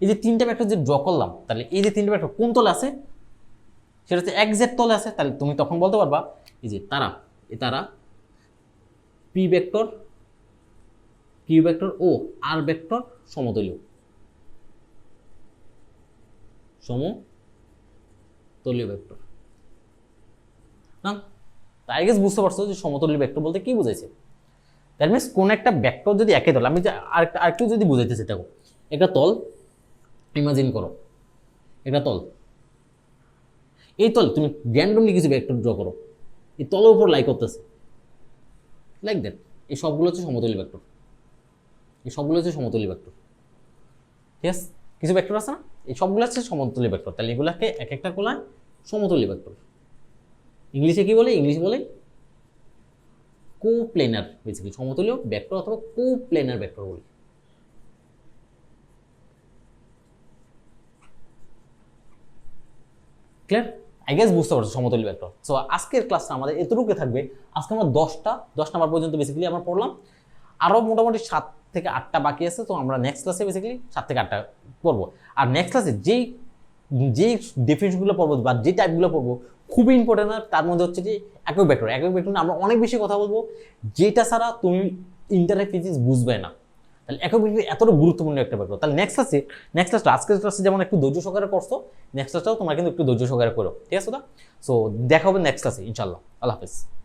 এই যে তিনটা ভেক্টর যে ড্র করলাম, তাহলে এই যে তিনটা ভেক্টর কোন তলে আছে? সেটা হচ্ছে এক্স জেড তলে আছে। তাহলে তুমি তখন বলতে পারবা এই যে তারা পি ভেক্টর, কিউ ভেক্টর ও আর ভেক্টর সমতলীয় ভেক্টর না? তাই গেস বুঝতে পারছো যে সমতলীয় ভেক্টর বলতে কি বুঝাইছে। দ্যাট মিনস কোন একটা ভেক্টর যদি একই তল, আমি আরেকটু যদি বুঝাইতেছি, দেখো একটা তল ইমাজিন করো, একটা তল, এই তল তুমি র্যান্ডমলি কিছু ভেক্টর ড্র করো, এই তলের উপর লাই করতেছে, লাইক দ্যাট। এই সবগুলো হচ্ছে সমতলীয় ভেক্টর, ঠিক আছে? কিছু ভেক্টর আছে না, এই সবগুলো হচ্ছে সমতলীয় ভেক্টর। তাহলে এগুলাকে এক একটা কোলায় সমতলীয় ভেক্টর। ইংলিশে কি বলে? ইংলিশ বলে কোপ্লেনার, বেসিক্যালি সমতলীয় ভেক্টর অথবা কোপ্লেনার ভেক্টর বলি। ক্লিয়ার? আই গেস বুঝতে পারছো সমতলীয় ভেক্টর। সো আজকের ক্লাসটা আমাদের এতটুকু থাকবে। আজকে আমরা 10 নাম্বার পর্যন্ত বেসিক্যালি আমরা পড়লাম, আরও মোটামুটি 7 থেকে 8টা বাকি আছে। তো আমরা নেক্সট ক্লাসে বেসিক্যালি 7 থেকে 8টা পড়বো। আর নেক্সট ক্লাসে যেই ডেফিনিশনগুলো পড়বো বা যে টাইপগুলো পড়বো খুবই ইম্পর্টেন্ট। আর তার মধ্যে হচ্ছে যে একক ভেক্টর আমরা অনেক বেশি কথা বলবো, যেটা ছাড়া তুমি ইন্টারনেট ফিজিক্স বুঝবে না। তাহলে একক ভেক্টর এতটা গুরুত্বপূর্ণ একটা ভেক্টর। তাহলে নেক্সট ক্লাসটা আজকের ক্লাসে যেমন একটু ধৈর্য সহকারে করছো, নেক্সট ক্লাসটাও তোমরা কিন্তু একটু ধৈর্য সহকারে করো, ঠিক আছে? সো দেখা হবে নেক্সট ক্লাসে ইনশাআল্লাহ। আল্লাহ হাফেজ।